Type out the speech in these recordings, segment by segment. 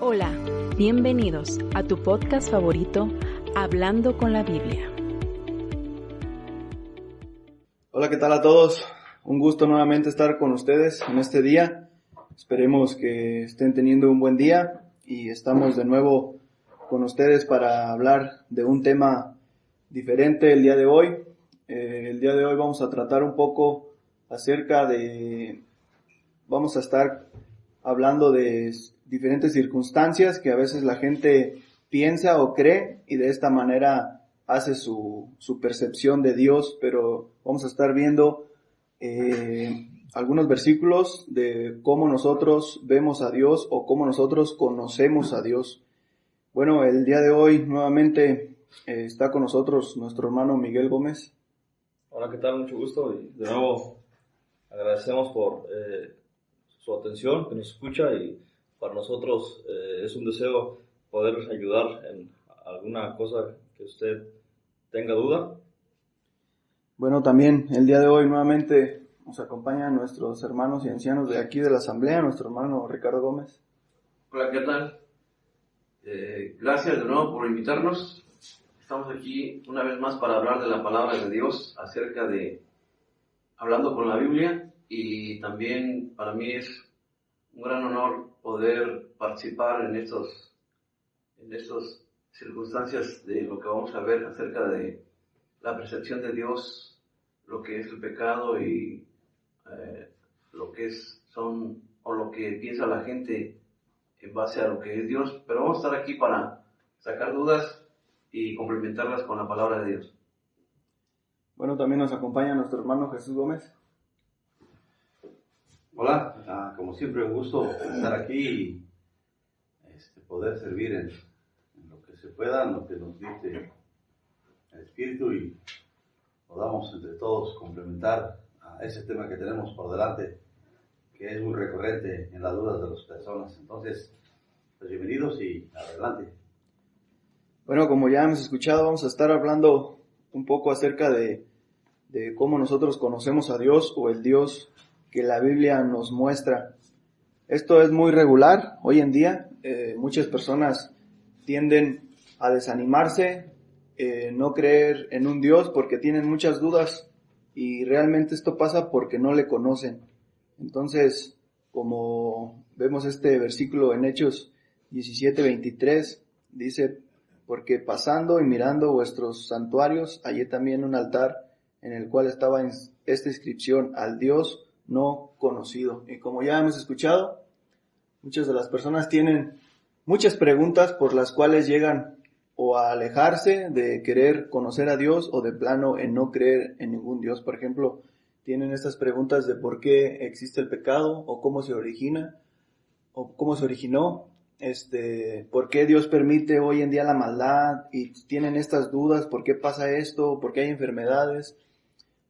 Hola, bienvenidos a tu podcast favorito, Hablando con la Biblia. Hola, ¿qué tal a todos? Un gusto nuevamente estar con ustedes en este día. Esperemos que estén teniendo un buen día y estamos de nuevo con ustedes para hablar de un tema diferente el día de hoy. El día de hoy vamos a tratar un poco vamos a estar hablando de diferentes circunstancias que a veces la gente piensa o cree y de esta manera hace su percepción de Dios, pero vamos a estar viendo algunos versículos de cómo nosotros vemos a Dios o cómo nosotros conocemos a Dios. Bueno, el día de hoy nuevamente está con nosotros nuestro hermano Miguel Gómez. Hola, ¿qué tal? Mucho gusto y de nuevo agradecemos por su atención, que nos escucha, y para nosotros es un deseo poder ayudar en alguna cosa que usted tenga duda. Bueno, también el día de hoy nuevamente nos acompañan nuestros hermanos y ancianos de aquí de la asamblea, nuestro hermano Ricardo Gómez. Hola, ¿qué tal? Gracias de nuevo por invitarnos. Estamos aquí una vez más para hablar de la palabra de Dios, acerca de hablando con la Biblia, y también para mí es un gran honor poder participar en estas circunstancias de lo que vamos a ver acerca de la percepción de Dios, lo que es el pecado y lo que lo que piensa la gente en base a lo que es Dios. Pero vamos a estar aquí para sacar dudas y complementarlas con la palabra de Dios. Bueno, también nos acompaña nuestro hermano Jesús Gómez. Hola, como siempre un gusto estar aquí y poder servir en lo que se pueda, en lo que nos dice el Espíritu, y podamos entre todos complementar a ese tema que tenemos por delante, que es muy recurrente en las dudas de las personas. Entonces, pues bienvenidos y adelante. Bueno, como ya hemos escuchado, vamos a estar hablando un poco acerca de cómo nosotros conocemos a Dios o el Dios que la Biblia nos muestra. Esto es muy regular hoy en día. Muchas personas tienden a desanimarse, no creer en un Dios porque tienen muchas dudas, y realmente esto pasa porque no le conocen. Entonces, como vemos este versículo en Hechos 17:23, dice: porque pasando y mirando vuestros santuarios, hallé también un altar en el cual estaba esta inscripción: al Dios no conocido. Y como ya hemos escuchado, muchas de las personas tienen muchas preguntas por las cuales llegan o a alejarse de querer conocer a Dios, o de plano en no creer en ningún Dios. Por ejemplo, tienen estas preguntas de por qué existe el pecado, o cómo se origina, o cómo se originó, por qué Dios permite hoy en día la maldad, y tienen estas dudas: por qué pasa esto, por qué hay enfermedades.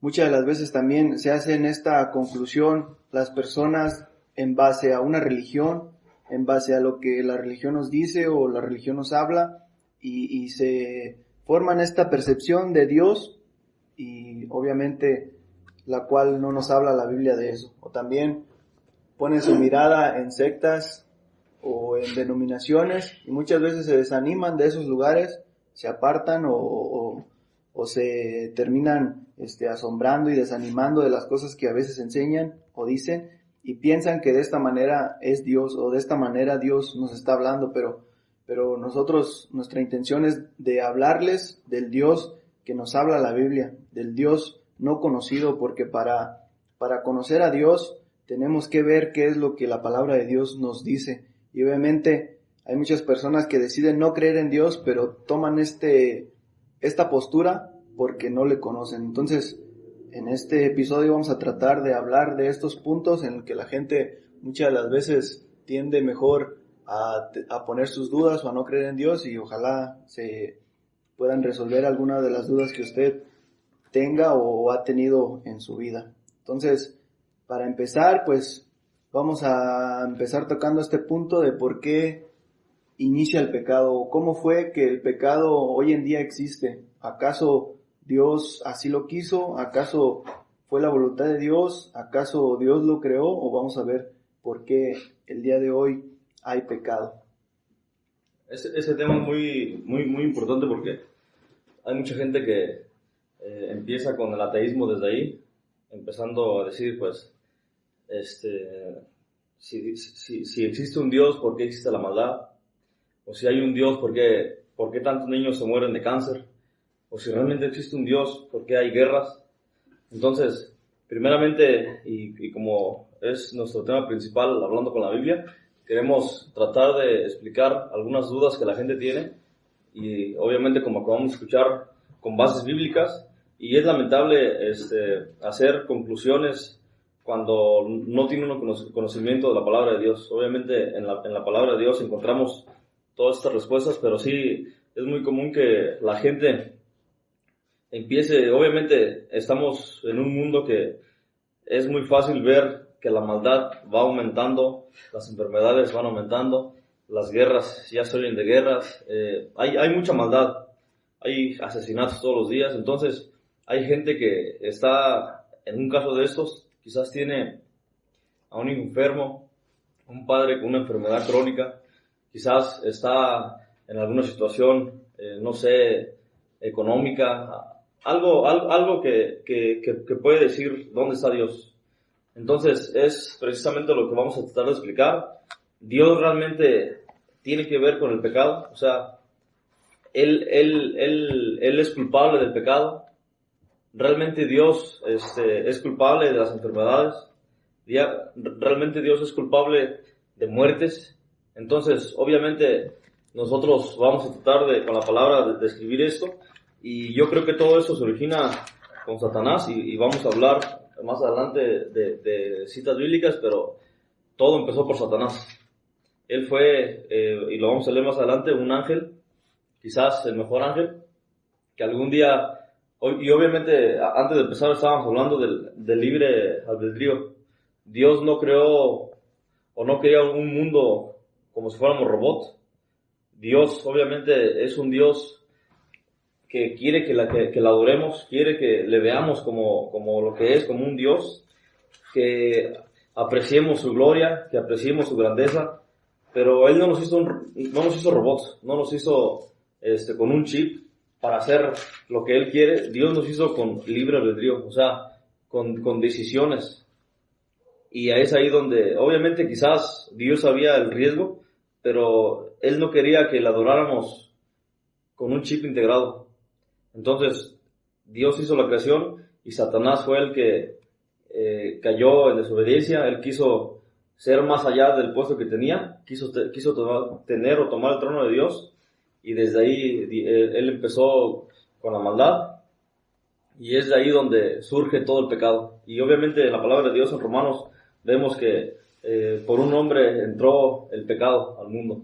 Muchas de las veces también se hacen esta conclusión las personas en base a una religión, en base a lo que la religión nos dice o la religión nos habla, y se forman esta percepción de Dios, y obviamente la cual no nos habla la Biblia de eso. O también ponen su mirada en sectas o en denominaciones, y muchas veces se desaniman de esos lugares, se apartan o se terminan asombrando y desanimando de las cosas que a veces enseñan o dicen, y piensan que de esta manera es Dios, o de esta manera Dios nos está hablando, pero nuestra intención es de hablarles del Dios que nos habla la Biblia, del Dios no conocido, porque para conocer a Dios tenemos que ver qué es lo que la palabra de Dios nos dice. Y obviamente hay muchas personas que deciden no creer en Dios, pero toman esta postura porque no le conocen. Entonces, en este episodio vamos a tratar de hablar de estos puntos en el que la gente muchas de las veces tiende mejor a poner sus dudas o a no creer en Dios, y ojalá se puedan resolver algunas de las dudas que usted tenga o ha tenido en su vida. Entonces, para empezar, pues vamos a empezar tocando este punto de por qué inicia el pecado, o cómo fue que el pecado hoy en día existe. ¿Acaso Dios así lo quiso? ¿Acaso fue la voluntad de Dios? ¿Acaso Dios lo creó? O vamos a ver por qué el día de hoy hay pecado. Ese tema es muy importante porque hay mucha gente que empieza con el ateísmo desde ahí, empezando a decir, pues, si existe un Dios, ¿por qué existe la maldad? O si hay un Dios, ¿por qué tantos niños se mueren de cáncer? O si realmente existe un Dios, ¿por qué hay guerras? Entonces, primeramente, y como es nuestro tema principal, hablando con la Biblia, queremos tratar de explicar algunas dudas que la gente tiene, y obviamente, como acabamos de escuchar, con bases bíblicas, y es lamentable hacer conclusiones cuando no tiene uno conocimiento de la palabra de Dios. Obviamente en la palabra de Dios encontramos todas estas respuestas, pero sí es muy común que la gente empiece. Obviamente estamos en un mundo que es muy fácil ver que la maldad va aumentando, las enfermedades van aumentando, las guerras, ya se oyen de guerras, hay mucha maldad, hay asesinatos todos los días. Entonces hay gente que está, en un caso de estos, quizás tiene a un hijo enfermo, un padre con una enfermedad crónica, quizás está en alguna situación, no sé, económica, algo que puede decir dónde está Dios. Entonces es precisamente lo que vamos a tratar de explicar. Dios realmente tiene que ver con el pecado, o sea, Él es culpable del pecado. Realmente Dios es culpable de las enfermedades. Realmente Dios es culpable de muertes. Entonces, obviamente, nosotros vamos a tratar con la palabra de describir esto. Y yo creo que todo eso se origina con Satanás. Y vamos a hablar más adelante de citas bíblicas, pero todo empezó por Satanás. Él fue, y lo vamos a leer más adelante, un ángel, quizás el mejor ángel, que algún día... Y obviamente, antes de empezar, estábamos hablando del libre albedrío. Dios no creó o no quería un mundo como si fuéramos robots. Dios, obviamente, es un Dios que quiere que la adoremos, quiere que le veamos como lo que es, como un Dios, que apreciemos su gloria, que apreciemos su grandeza. Pero Él no nos hizo robots, no nos hizo con un chip para hacer lo que Él quiere. Dios nos hizo con libre albedrío, o sea, con decisiones. Y es ahí donde, obviamente, quizás Dios sabía el riesgo, pero Él no quería que le adoráramos con un chip integrado. Entonces, Dios hizo la creación y Satanás fue el que cayó en desobediencia. Él quiso ser más allá del puesto que tenía, quiso tener o tomar el trono de Dios. Y desde ahí él empezó con la maldad, y es de ahí donde surge todo el pecado. Y obviamente en la palabra de Dios en Romanos vemos que por un hombre entró el pecado al mundo.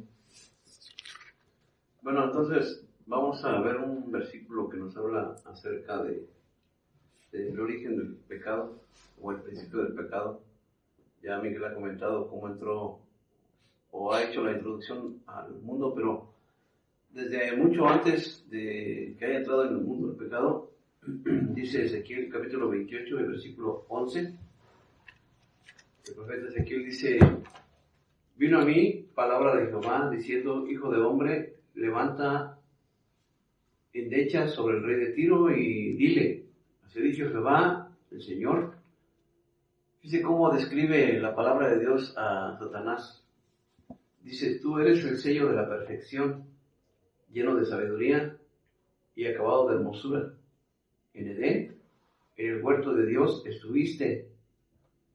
Bueno, entonces vamos a ver un versículo que nos habla acerca del origen del pecado, o el principio del pecado. Ya Miguel ha comentado cómo entró, o ha hecho la introducción al mundo, pero desde mucho antes de que haya entrado en el mundo el pecado, dice Ezequiel capítulo 28, el versículo 11, el profeta Ezequiel dice: vino a mí palabra de Jehová diciendo, hijo de hombre, levanta endecha sobre el rey de Tiro y dile, así ha dicho Jehová, el Señor. Dice cómo describe la palabra de Dios a Satanás. Dice: tú eres el sello de la perfección, lleno de sabiduría y acabado de hermosura. En Edén, en el huerto de Dios, estuviste.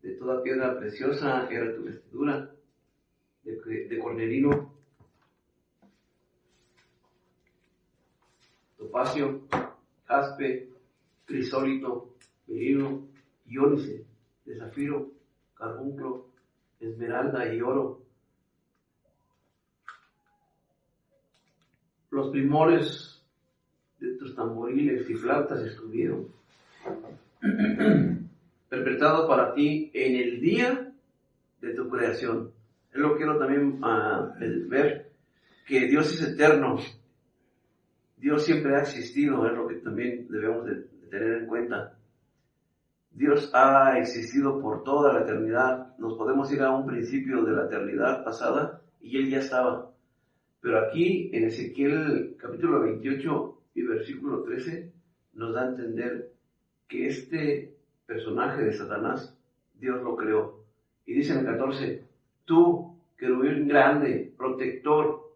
De toda piedra preciosa era tu vestidura, de cornelino, topacio, jaspe, crisólito, berilo, iónice, de zafiro, carbunclo, esmeralda y oro. Los primores de tus tamboriles y flautas estuvieron perpetrados para ti en el día de tu creación. Es lo que quiero también ver, que Dios es eterno. Dios siempre ha existido, es lo que también debemos de tener en cuenta. Dios ha existido por toda la eternidad. Nos podemos ir a un principio de la eternidad pasada y Él ya estaba. Pero aquí en Ezequiel capítulo 28 y versículo 13 nos da a entender que este personaje de Satanás, Dios lo creó. Y dice en el 14, tú, querubín grande, protector,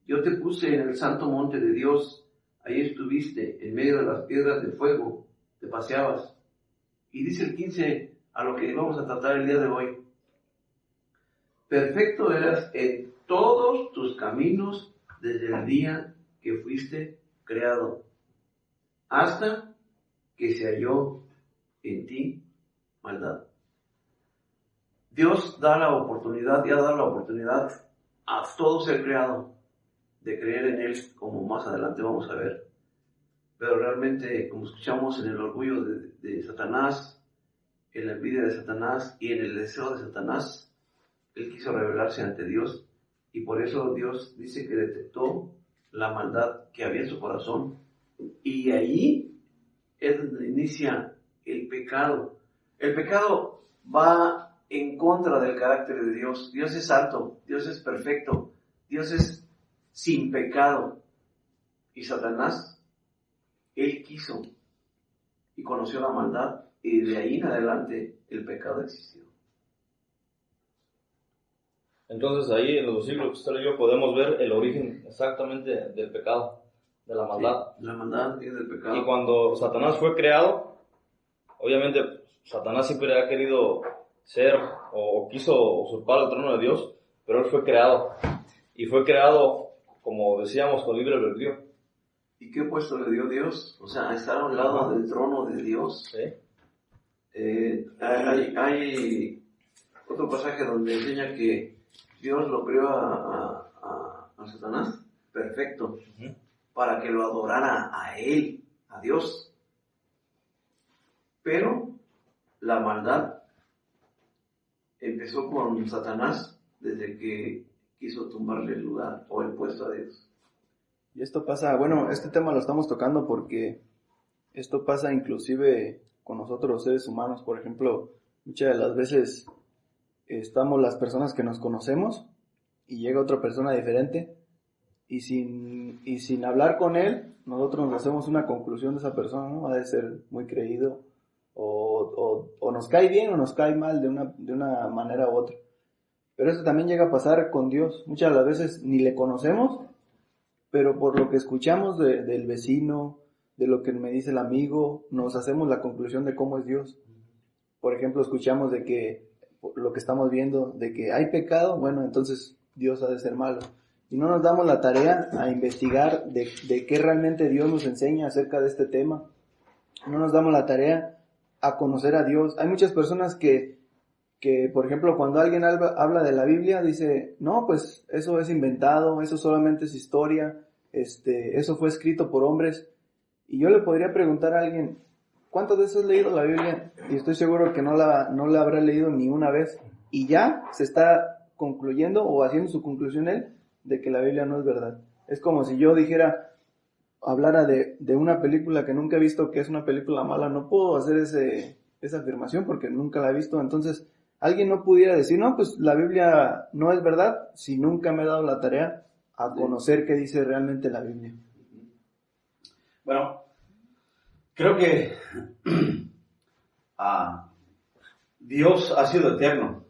yo te puse en el santo monte de Dios, ahí estuviste, en medio de las piedras de fuego, te paseabas. Y dice el 15, a lo que vamos a tratar el día de hoy, perfecto eras en todos tus caminos desde el día que fuiste creado, hasta que se halló en ti maldad. Dios da la oportunidad y ha dado la oportunidad a todo ser creado de creer en Él, como más adelante vamos a ver. Pero realmente, como escuchamos, en el orgullo de Satanás, en la envidia de Satanás y en el deseo de Satanás, él quiso rebelarse ante Dios, y por eso Dios dice que detectó la maldad que había en su corazón, y ahí es donde inicia el pecado. El pecado va en contra del carácter de Dios. Dios es santo, Dios es perfecto, Dios es sin pecado, y Satanás, él quiso y conoció la maldad, y de ahí en adelante el pecado existió. Entonces ahí en los versículos que usted leyó podemos ver el origen exactamente del pecado, de la maldad. Sí, la maldad es del pecado. Y cuando Satanás fue creado, obviamente Satanás siempre ha querido ser o quiso usurpar el trono de Dios, pero él fue creado. Y fue creado, como decíamos, con libre albedrío. ¿Y qué puesto le dio Dios? O sea, estar a un lado del trono de Dios. ¿Sí? Hay otro pasaje donde enseña que Dios lo creó a Satanás perfecto, para que lo adorara a él, a Dios. Pero la maldad empezó con Satanás desde que quiso tumbarle el lugar o el puesto a Dios. Y esto pasa, bueno, este tema lo estamos tocando porque esto pasa inclusive con nosotros los seres humanos. Por ejemplo, muchas de las veces estamos las personas que nos conocemos y llega otra persona diferente y sin hablar con él, nosotros nos hacemos una conclusión de esa persona, ¿no? Ha de ser muy creído o nos cae bien o nos cae mal de una manera u otra. Pero eso también llega a pasar con Dios. Muchas de las veces ni le conocemos, pero por lo que escuchamos del vecino, de lo que me dice el amigo, nos hacemos la conclusión de cómo es Dios. Por ejemplo, escuchamos de que lo que estamos viendo, de que hay pecado, bueno, entonces Dios ha de ser malo. Y no nos damos la tarea a investigar de qué realmente Dios nos enseña acerca de este tema. No nos damos la tarea a conocer a Dios. Hay muchas personas que por ejemplo, cuando alguien habla de la Biblia, dice, no, pues eso es inventado, eso solamente es historia, eso fue escrito por hombres. Y yo le podría preguntar a alguien, ¿cuántas veces has leído la Biblia? Y estoy seguro que no la habrá leído ni una vez. Y ya se está concluyendo o haciendo su conclusión él de que la Biblia no es verdad. Es como si yo hablara de una película que nunca he visto, que es una película mala. No puedo hacer esa afirmación porque nunca la he visto. Entonces, alguien no pudiera decir, no, pues la Biblia no es verdad, si nunca me he dado la tarea a conocer qué dice realmente la Biblia. Bueno, creo que Dios ha sido eterno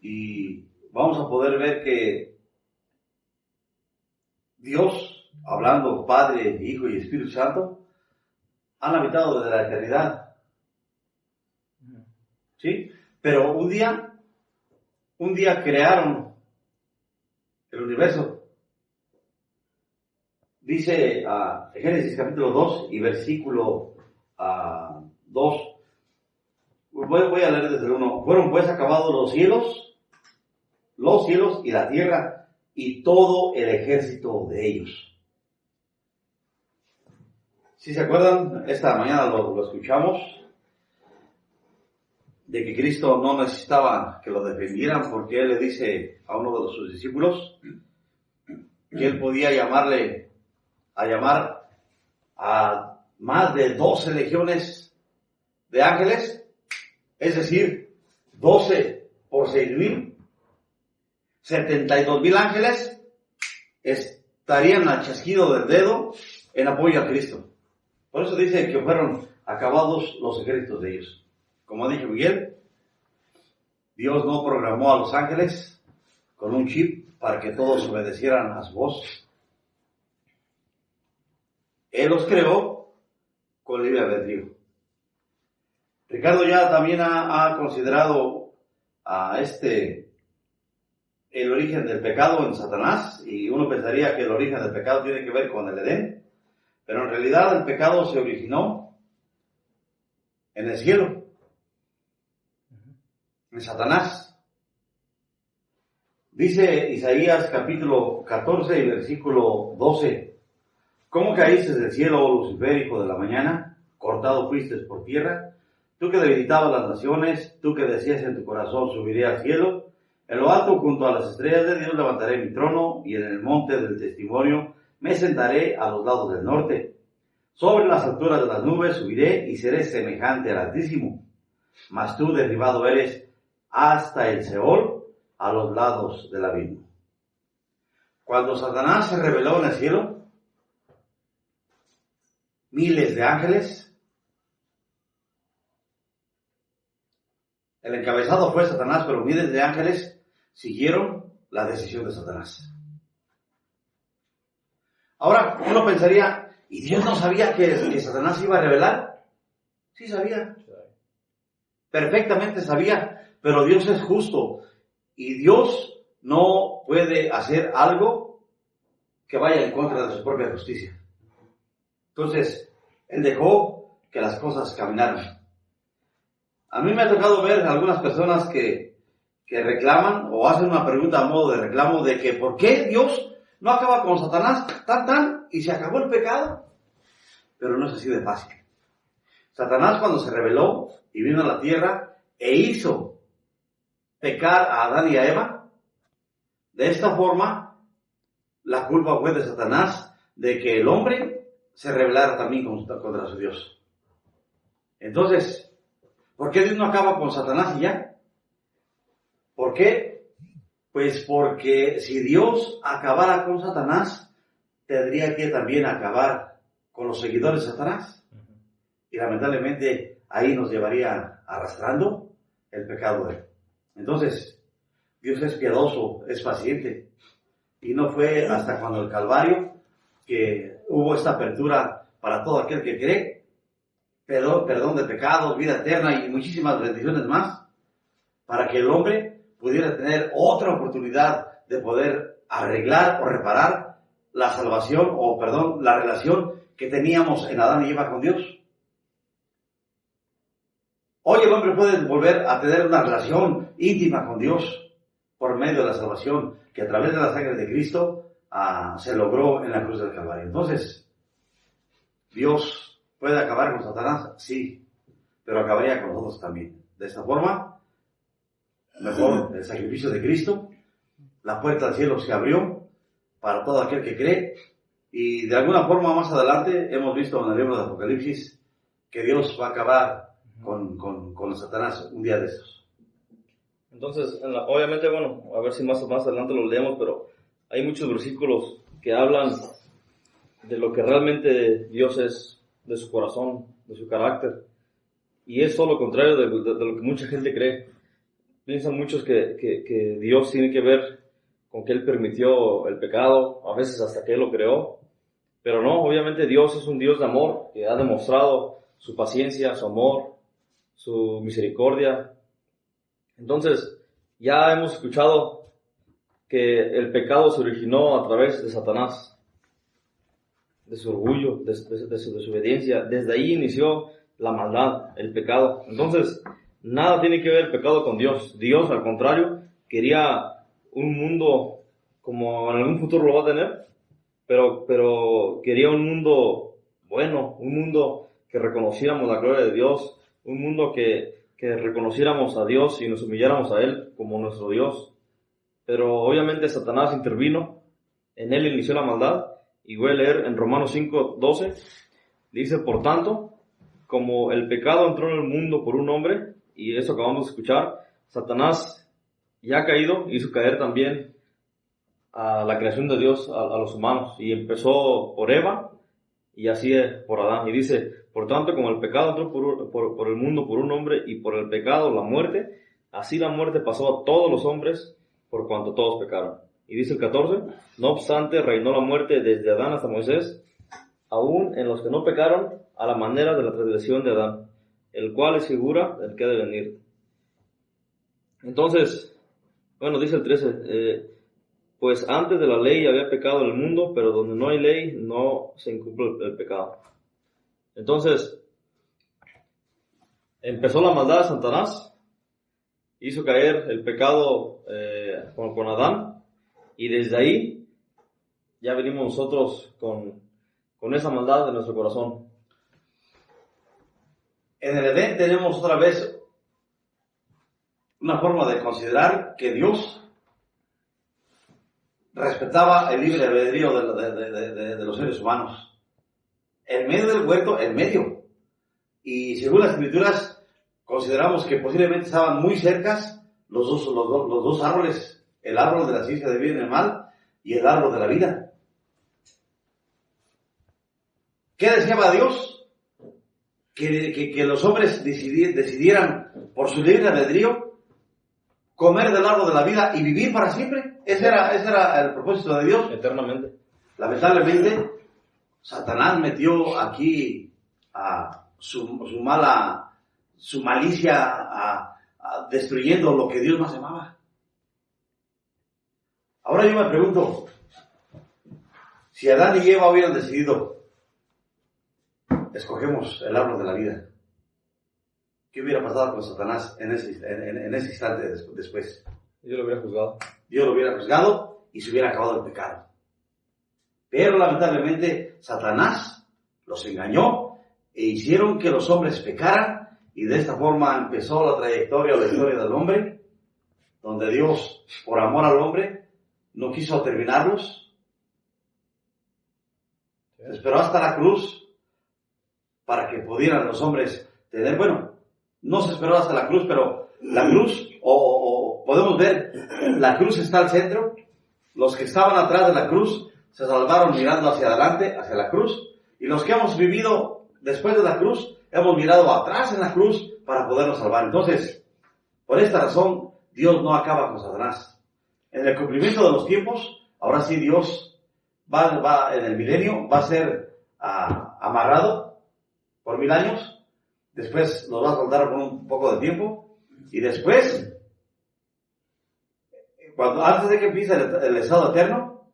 y vamos a poder ver que Dios, hablando Padre, Hijo y Espíritu Santo, han habitado desde la eternidad. ¿Sí? Pero un día crearon el universo. Dice Génesis capítulo 2 y versículo 2. Voy a leer desde el 1. Fueron pues acabados los cielos y la tierra y todo el ejército de ellos. Si se acuerdan, esta mañana lo escuchamos, de que Cristo no necesitaba que lo defendieran porque Él le dice a uno de sus discípulos que Él podía llamar a más de 12 legiones de ángeles, es decir, 12 por 6,000, 72,000 ángeles estarían al chasquido del dedo en apoyo a Cristo. Por eso dice que fueron acabados los ejércitos de ellos. Como ha dicho Miguel, Dios no programó a los ángeles con un chip para que todos obedecieran a su voz. Él los creó con libre albedrío. Ricardo ya también ha considerado el origen del pecado en Satanás, y uno pensaría que el origen del pecado tiene que ver con el Edén, pero en realidad el pecado se originó en el cielo, en Satanás. Dice Isaías capítulo 14 y versículo 12: ¿Cómo caíste del cielo, oh Lucifer, hijo de la mañana? Cortado fuiste por tierra. Tú que debilitabas las naciones, tú que decías en tu corazón, subiré al cielo. En lo alto, junto a las estrellas de Dios, levantaré mi trono, y en el monte del testimonio me sentaré a los lados del norte. Sobre las alturas de las nubes subiré y seré semejante al Altísimo. Mas tú derribado eres hasta el Seol, a los lados del abismo. Cuando Satanás se rebeló en el cielo, miles de ángeles, el encabezado fue Satanás, pero miles de ángeles siguieron la decisión de Satanás. Ahora, uno pensaría, ¿y Dios no sabía que Satanás se iba a rebelar? Sí sabía. Perfectamente sabía, pero Dios es justo y Dios no puede hacer algo que vaya en contra de su propia justicia. Entonces, Él dejó que las cosas caminaran. A mí me ha tocado ver a algunas personas que reclaman o hacen una pregunta a modo de reclamo de que ¿por qué Dios no acaba con Satanás y se acabó el pecado? Pero no es así de fácil. Satanás, cuando se rebeló y vino a la tierra e hizo pecar a Adán y a Eva, de esta forma la culpa fue de Satanás de que el hombre se rebelara también contra su Dios. Entonces, ¿por qué Dios no acaba con Satanás y ya? ¿Por qué? Pues porque si Dios acabara con Satanás, tendría que también acabar con los seguidores de Satanás. Y lamentablemente ahí nos llevaría arrastrando el pecado de él. Entonces, Dios es piadoso, es paciente. Y no fue hasta cuando el Calvario que hubo esta apertura para todo aquel que cree, perdón de pecados, vida eterna y muchísimas bendiciones más, para que el hombre pudiera tener otra oportunidad de poder arreglar o reparar la salvación, la relación que teníamos en Adán y Eva con Dios. Hoy el hombre puede volver a tener una relación íntima con Dios por medio de la salvación que a través de la sangre de Cristo se logró en la cruz del Calvario. Entonces, Dios puede acabar con Satanás, sí, pero acabaría con nosotros también. De esta forma, mejor el sacrificio de Cristo, la puerta al cielo se abrió para todo aquel que cree, y de alguna forma más adelante hemos visto en el libro de Apocalipsis que Dios va a acabar con Satanás un día de estos. Entonces, obviamente, a ver si más adelante lo leemos, pero hay muchos versículos que hablan de lo que realmente Dios es, de su corazón, de su carácter, y es todo lo contrario de lo que mucha gente cree. Piensan muchos que Dios tiene que ver con que Él permitió el pecado, a veces hasta que Él lo creó, pero no, obviamente Dios es un Dios de amor, que ha demostrado su paciencia, su amor, su misericordia. Entonces, ya hemos escuchado que el pecado se originó a través de Satanás, de su orgullo, de su desobediencia. Desde ahí inició la maldad, el pecado. Entonces, nada tiene que ver el pecado con Dios. Dios, al contrario, quería un mundo como en algún futuro lo va a tener, pero quería un mundo bueno, un mundo que reconociéramos la gloria de Dios, un mundo que reconociéramos a Dios y nos humilláramos a Él como nuestro Dios. Pero obviamente Satanás intervino, en él inició la maldad, y voy a leer en Romanos 5:12, dice: por tanto, como el pecado entró en el mundo por un hombre, y eso acabamos de escuchar, Satanás ya ha caído, hizo caer también a la creación de Dios a los humanos, y empezó por Eva y así por Adán. Y dice, por tanto, como el pecado entró por el mundo por un hombre, y por el pecado la muerte, así la muerte pasó a todos los hombres por cuanto todos pecaron. Y dice el 14, no obstante reinó la muerte desde Adán hasta Moisés, aún en los que no pecaron, a la manera de la transgresión de Adán, el cual es figura del que ha de venir. Entonces, bueno, dice el 13, pues antes de la ley había pecado en el mundo, pero donde no hay ley no se incumple el pecado. Entonces, empezó la maldad de Satanás, hizo caer el pecado con Adán, y desde ahí ya venimos nosotros con esa maldad en nuestro corazón. En el Edén tenemos otra vez una forma de considerar que Dios respetaba el libre albedrío de los seres humanos. En medio del huerto, en medio. Y según las escrituras, consideramos que posiblemente estaban muy cercas los dos árboles, el árbol de la ciencia del bien y del mal y el árbol de la vida. ¿Qué deseaba Dios? Que los hombres decidieran por su libre albedrío comer del árbol de la vida y vivir para siempre. Ese era el propósito de Dios. Eternamente. Lamentablemente, Satanás metió aquí a su malicia destruyendo lo que Dios más amaba. Ahora yo me pregunto, si Adán y Eva hubieran decidido, escogemos el árbol de la vida, ¿qué hubiera pasado con Satanás en ese instante después? Dios lo hubiera juzgado. Dios lo hubiera juzgado y se hubiera acabado el pecado. Pero lamentablemente Satanás los engañó e hicieron que los hombres pecaran, y de esta forma empezó la trayectoria o la historia del hombre, donde Dios, por amor al hombre, no quiso terminarlos. Se esperó hasta la cruz para que pudieran los hombres tener, bueno, no se esperó hasta la cruz, pero la cruz, o podemos ver, la cruz está al centro. Los que estaban atrás de la cruz se salvaron mirando hacia adelante, hacia la cruz, y los que hemos vivido después de la cruz, hemos mirado atrás en la cruz para podernos salvar. Entonces, por esta razón, Dios no acaba con Satanás. En el cumplimiento de los tiempos, ahora sí Dios va en el milenio, va a ser amarrado por 1000 años, después nos va a soltar por un poco de tiempo, y después, antes de que empiece el estado eterno,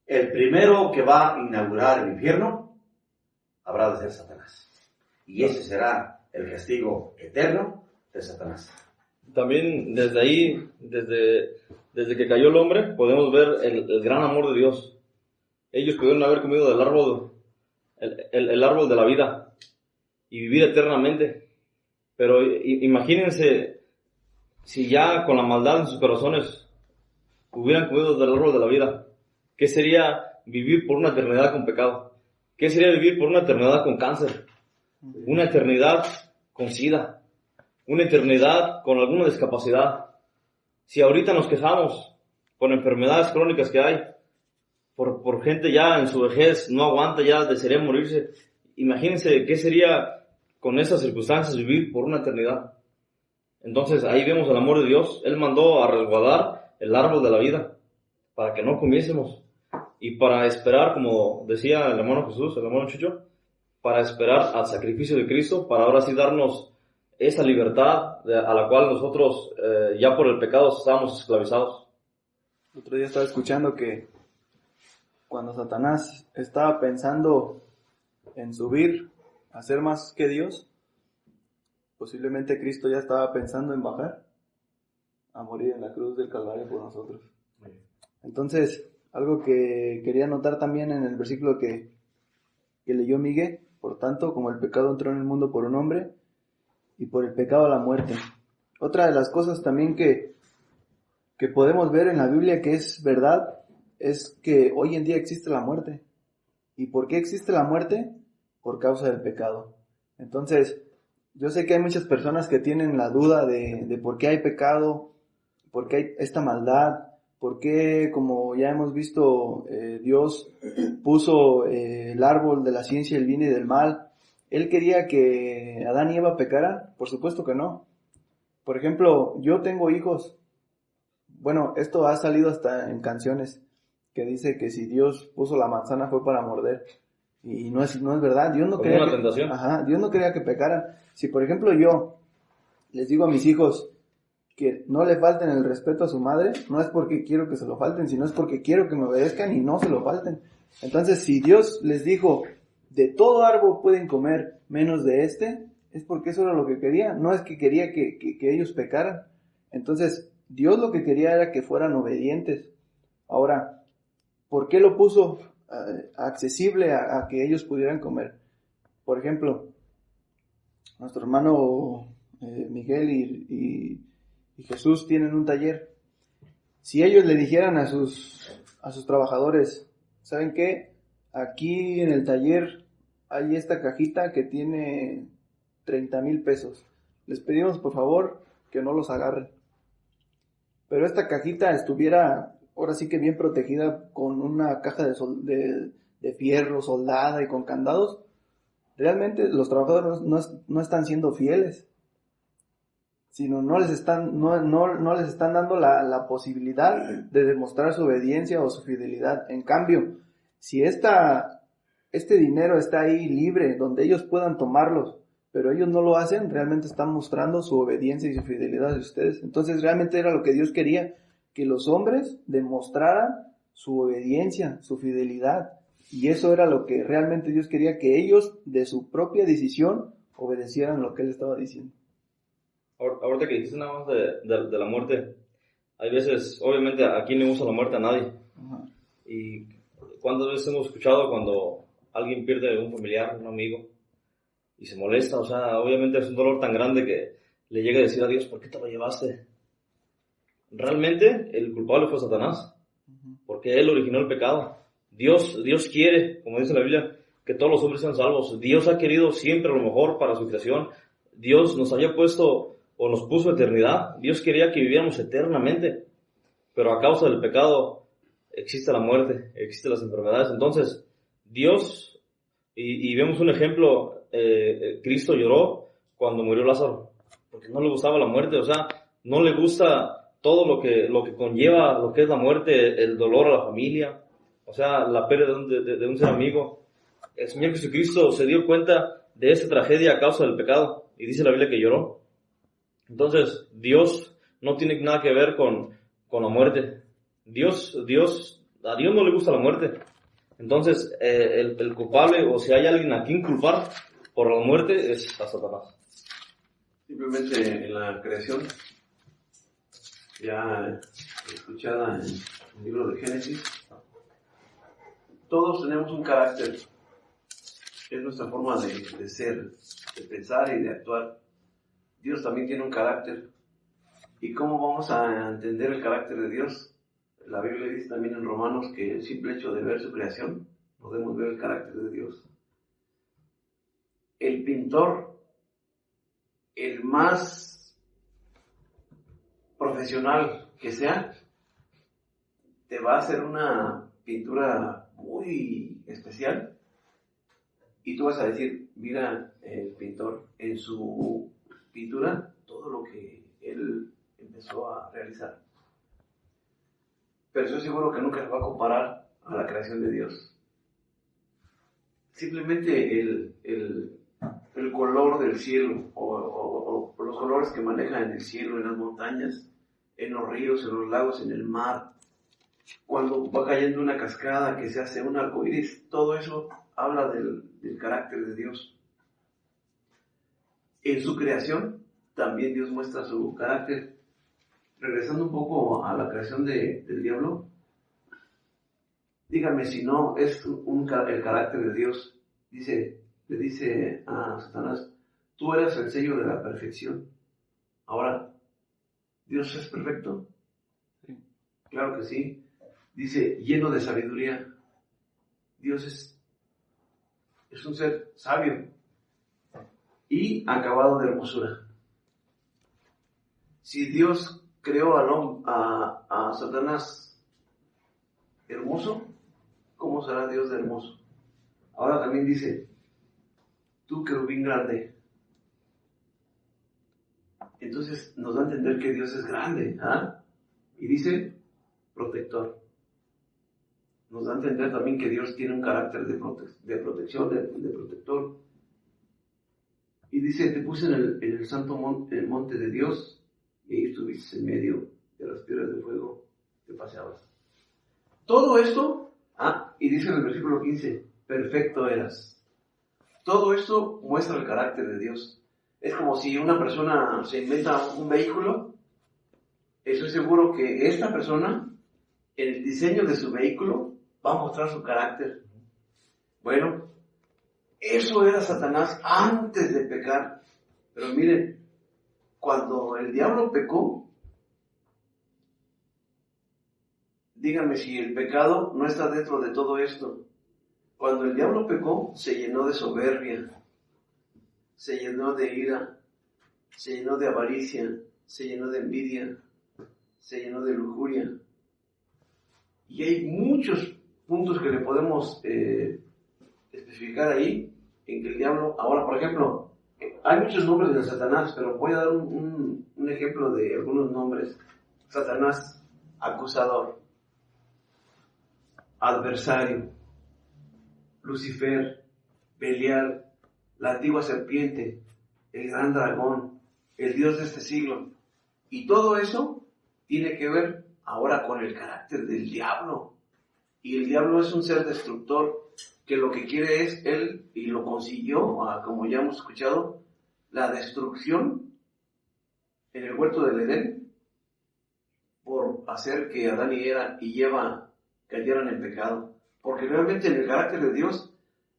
el primero que va a inaugurar el infierno habrá de ser Satanás. Y ese será el castigo eterno de Satanás. También desde ahí, desde que cayó el hombre, podemos ver el gran amor de Dios. Ellos pudieron haber comido del árbol, el árbol de la vida y vivir eternamente. Pero imagínense si ya con la maldad en sus corazones hubieran comido del árbol de la vida. ¿Qué sería vivir por una eternidad con pecado? ¿Qué sería vivir por una eternidad con cáncer? Una eternidad con SIDA, una eternidad con alguna discapacidad. Si ahorita nos quejamos por enfermedades crónicas que hay, por gente ya en su vejez no aguanta, ya desearía morirse, imagínense qué sería con esas circunstancias vivir por una eternidad. Entonces ahí vemos el amor de Dios. Él mandó a resguardar el árbol de la vida para que no comiésemos y para esperar, como decía el hermano Jesús, el hermano Chucho, para esperar al sacrificio de Cristo, para ahora sí darnos esa libertad a la cual nosotros ya por el pecado estábamos esclavizados. El otro día estaba escuchando que cuando Satanás estaba pensando en subir a ser más que Dios, posiblemente Cristo ya estaba pensando en bajar a morir en la cruz del Calvario por nosotros. Entonces, algo que quería notar también en el versículo que leyó Miguel: por tanto, como el pecado entró en el mundo por un hombre, y por el pecado la muerte. Otra de las cosas también que podemos ver en la Biblia que es verdad, es que hoy en día existe la muerte. ¿Y por qué existe la muerte? Por causa del pecado. Entonces, yo sé que hay muchas personas que tienen la duda de por qué hay pecado, por qué hay esta maldad, ¿Por qué, como ya hemos visto, Dios puso el árbol de la ciencia del bien y del mal? ¿Él quería que Adán y Eva pecaran? Por supuesto que no. Por ejemplo, yo tengo hijos. Bueno, esto ha salido hasta en canciones, que dice que si Dios puso la manzana fue para morder. Y no es verdad. Dios no Como quería una tentación. Dios no quería que pecaran. Si, por ejemplo, yo les digo a mis hijos que no le falten el respeto a su madre, no es porque quiero que se lo falten, sino es porque quiero que me obedezcan y no se lo falten. Entonces, si Dios les dijo, de todo árbol pueden comer, menos de este, es porque eso era lo que quería, no es que quería que ellos pecaran. Entonces, Dios lo que quería era que fueran obedientes. Ahora, ¿por qué lo puso accesible a que ellos pudieran comer? Por ejemplo, nuestro hermano Miguel y Jesús tienen un taller. Si ellos le dijeran a sus trabajadores, ¿saben qué? Aquí en el taller hay esta cajita que tiene 30,000 pesos. Les pedimos por favor que no los agarren. Pero esta cajita estuviera ahora sí que bien protegida con una caja de fierro soldada y con candados. Realmente los trabajadores no están siendo fieles, sino no les están dando la posibilidad de demostrar su obediencia o su fidelidad. En cambio, si este dinero está ahí libre, donde ellos puedan tomarlos, pero ellos no lo hacen, realmente están mostrando su obediencia y su fidelidad de ustedes. Entonces realmente era lo que Dios quería, que los hombres demostraran su obediencia, su fidelidad, y eso era lo que realmente Dios quería, que ellos de su propia decisión obedecieran lo que Él estaba diciendo. Ahorita que dijiste nada más de la muerte, hay veces, obviamente, aquí no gusta la muerte a nadie. Ajá. Y ¿cuántas veces hemos escuchado cuando alguien pierde un familiar, un amigo, y se molesta? O sea, obviamente es un dolor tan grande que le llega a decir a Dios, ¿por qué te lo llevaste? Realmente el culpable fue Satanás, porque él originó el pecado. Dios quiere, como dice la Biblia, que todos los hombres sean salvos. Dios ha querido siempre lo mejor para su creación. Dios nos había puesto o nos puso eternidad. Dios quería que viviéramos eternamente, pero a causa del pecado existe la muerte, existen las enfermedades. Entonces, Dios, y vemos un ejemplo, Cristo lloró cuando murió Lázaro, porque no le gustaba la muerte, o sea, no le gusta todo lo que conlleva, lo que es la muerte, el dolor a la familia, o sea, la pérdida de un ser amigo. El Señor Jesucristo se dio cuenta de esta tragedia a causa del pecado, y dice la Biblia que lloró. Entonces, Dios no tiene nada que ver con la muerte. A Dios no le gusta la muerte. Entonces, el culpable, o si hay alguien a quien culpar por la muerte, es a Satanás. Simplemente en la creación, ya escuchada en el libro de Génesis, todos tenemos un carácter. Es nuestra forma de ser, de pensar y de actuar. Dios también tiene un carácter. ¿Y cómo vamos a entender el carácter de Dios? La Biblia dice también en Romanos que el simple hecho de ver su creación, podemos ver el carácter de Dios. El pintor, el más profesional que sea, te va a hacer una pintura muy especial y tú vas a decir, mira el pintor en su pintura, todo lo que él empezó a realizar. Pero estoy seguro que nunca se va a comparar a la creación de Dios. Simplemente el color del cielo o los colores que maneja en el cielo, en las montañas, en los ríos, en los lagos, en el mar, cuando va cayendo una cascada que se hace un arco iris, todo eso habla del carácter de Dios. En su creación también Dios muestra su carácter. Regresando un poco a la creación del diablo, dígame si no es el carácter de Dios. Le dice a Satanás, tú eres el sello de la perfección. Ahora, ¿Dios es perfecto? Sí. Claro que sí. Dice, lleno de sabiduría. Dios es un ser sabio y acabado de hermosura. Si Dios creó a Satanás hermoso, ¿cómo será Dios de hermoso? Ahora también dice, tú querubín grande. Entonces nos da a entender que Dios es grande, ¿ah? Y dice, protector. Nos da a entender también que Dios tiene un carácter de protección, de protector. Y dice, te puse en el santo monte de Dios, y ahí estuviste en medio de las piedras de fuego, te paseabas. Todo esto, y dice en el versículo 15, perfecto eras. Todo esto muestra el carácter de Dios. Es como si una persona se inventa un vehículo, estoy seguro que esta persona, en el diseño de su vehículo, va a mostrar su carácter. Bueno, eso era Satanás antes de pecar. Pero miren, cuando el diablo pecó, díganme si el pecado no está dentro de todo esto. Cuando el diablo pecó, se llenó de soberbia, se llenó de ira, se llenó de avaricia, se llenó de envidia, se llenó de lujuria. Y hay muchos puntos que le podemos especificar ahí, en que el diablo, ahora por ejemplo, hay muchos nombres de Satanás, pero voy a dar un ejemplo de algunos nombres. Satanás, acusador, adversario, Lucifer, Belial, la antigua serpiente, el gran dragón, el Dios de este siglo. Y todo eso tiene que ver ahora con el carácter del diablo. Y el diablo es un ser destructor que lo que quiere es él, y lo consiguió, como ya hemos escuchado, la destrucción en el huerto del Edén por hacer que Adán y Eva cayeran en pecado. Porque realmente en el carácter de Dios,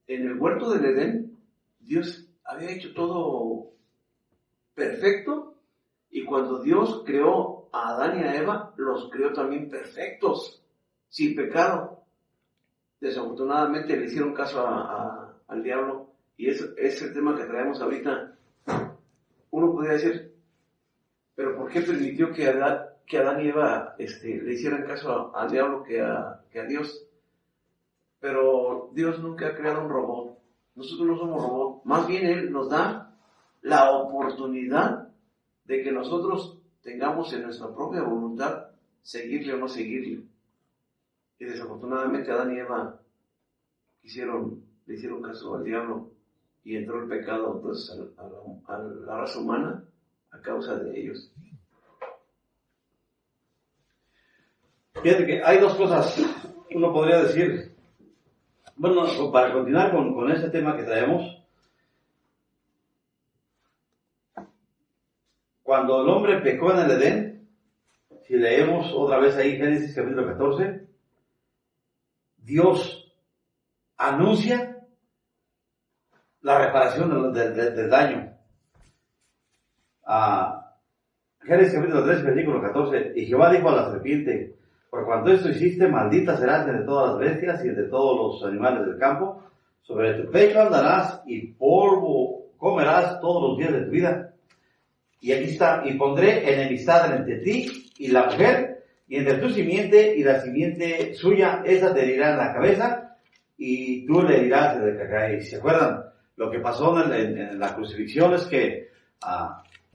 en el huerto del Edén, Dios había hecho todo perfecto, y cuando Dios creó a Adán y a Eva, los creó también perfectos, sin pecado. Desafortunadamente le hicieron caso al diablo, y es el tema que traemos ahorita. Uno podría decir, pero ¿por qué permitió que Adán y Eva le hicieran caso al diablo que a Dios? Pero Dios nunca ha creado un robot. Nosotros no somos robots. Más bien Él nos da la oportunidad de que nosotros tengamos en nuestra propia voluntad seguirle o no seguirle. Y desafortunadamente Adán y Eva le hicieron caso al diablo, y entró el pecado entonces a la raza humana a causa de ellos. Fíjate que hay dos cosas, uno podría decir, bueno, para continuar con este tema que traemos, cuando el hombre pecó en el Edén, si leemos otra vez ahí Génesis capítulo 14, Dios anuncia la reparación del daño. Génesis capítulo 3, versículo 14, y Jehová dijo a la serpiente, por cuanto esto hiciste, maldita serás entre todas las bestias y entre todos los animales del campo, sobre tu pecho andarás y polvo comerás todos los días de tu vida. Y aquí está, y pondré enemistad entre ti y la mujer, y entre tu simiente y la simiente suya, esa te herirá en la cabeza, y tú le herirás en el calcañar. ¿Se acuerdan? Lo que pasó en la crucifixión es que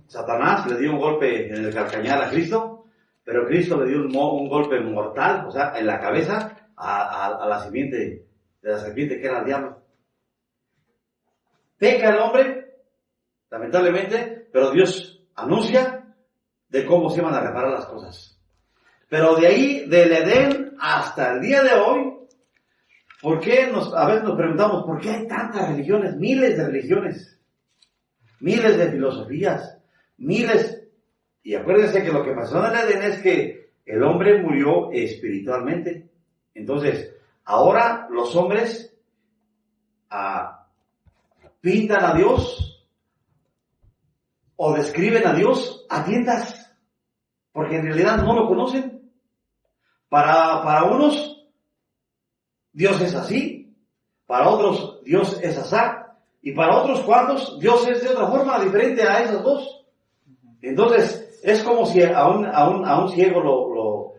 Satanás le dio un golpe en el calcañar a Cristo, pero Cristo le dio un golpe mortal, o sea, en la cabeza a la simiente de la serpiente, que era el diablo. Peca el hombre, lamentablemente, pero Dios anuncia de cómo se iban a reparar las cosas. Pero de ahí, del Edén hasta el día de hoy, ¿por qué a veces nos preguntamos, ¿por qué hay tantas religiones? Miles de religiones, miles de filosofías, miles. Y acuérdense que lo que pasó en el Edén es que el hombre murió espiritualmente. Entonces, ahora los hombres pintan a Dios o describen a Dios a tientas, porque en realidad no lo conocen. Para unos, Dios es así, para otros, Dios es asá, y para otros cuantos, Dios es de otra forma, diferente a esos dos. Entonces, es como si a un ciego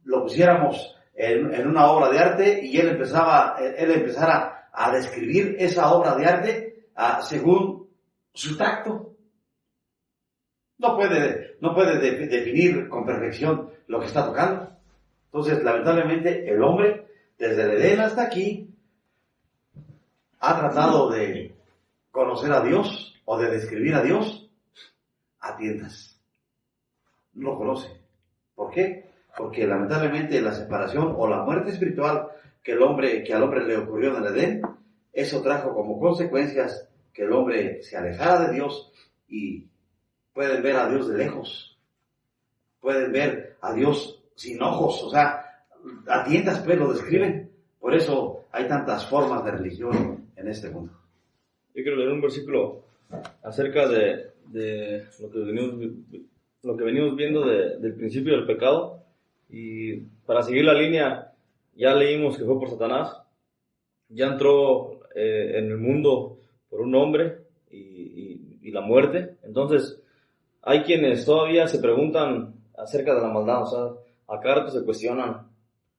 lo pusiéramos en una obra de arte y él empezara a describir esa obra de arte según su tacto. No puede definir con perfección lo que está tocando. Entonces, lamentablemente, el hombre, desde el Edén hasta aquí, ha tratado de conocer a Dios o de describir a Dios a tientas. No lo conoce. ¿Por qué? Porque lamentablemente la separación o la muerte espiritual que al hombre le ocurrió en el Edén, eso trajo como consecuencias que el hombre se alejara de Dios y pueden ver a Dios de lejos. Pueden ver a Dios sin ojos, o sea, a tientas pues lo describen. Por eso hay tantas formas de religión en este mundo. Yo quiero leer un versículo acerca de lo que venimos viendo del principio del pecado. Y para seguir la línea, ya leímos que fue por Satanás, ya entró en el mundo por un hombre y la muerte. Entonces, hay quienes todavía se preguntan acerca de la maldad, o sea, a cada rato se cuestionan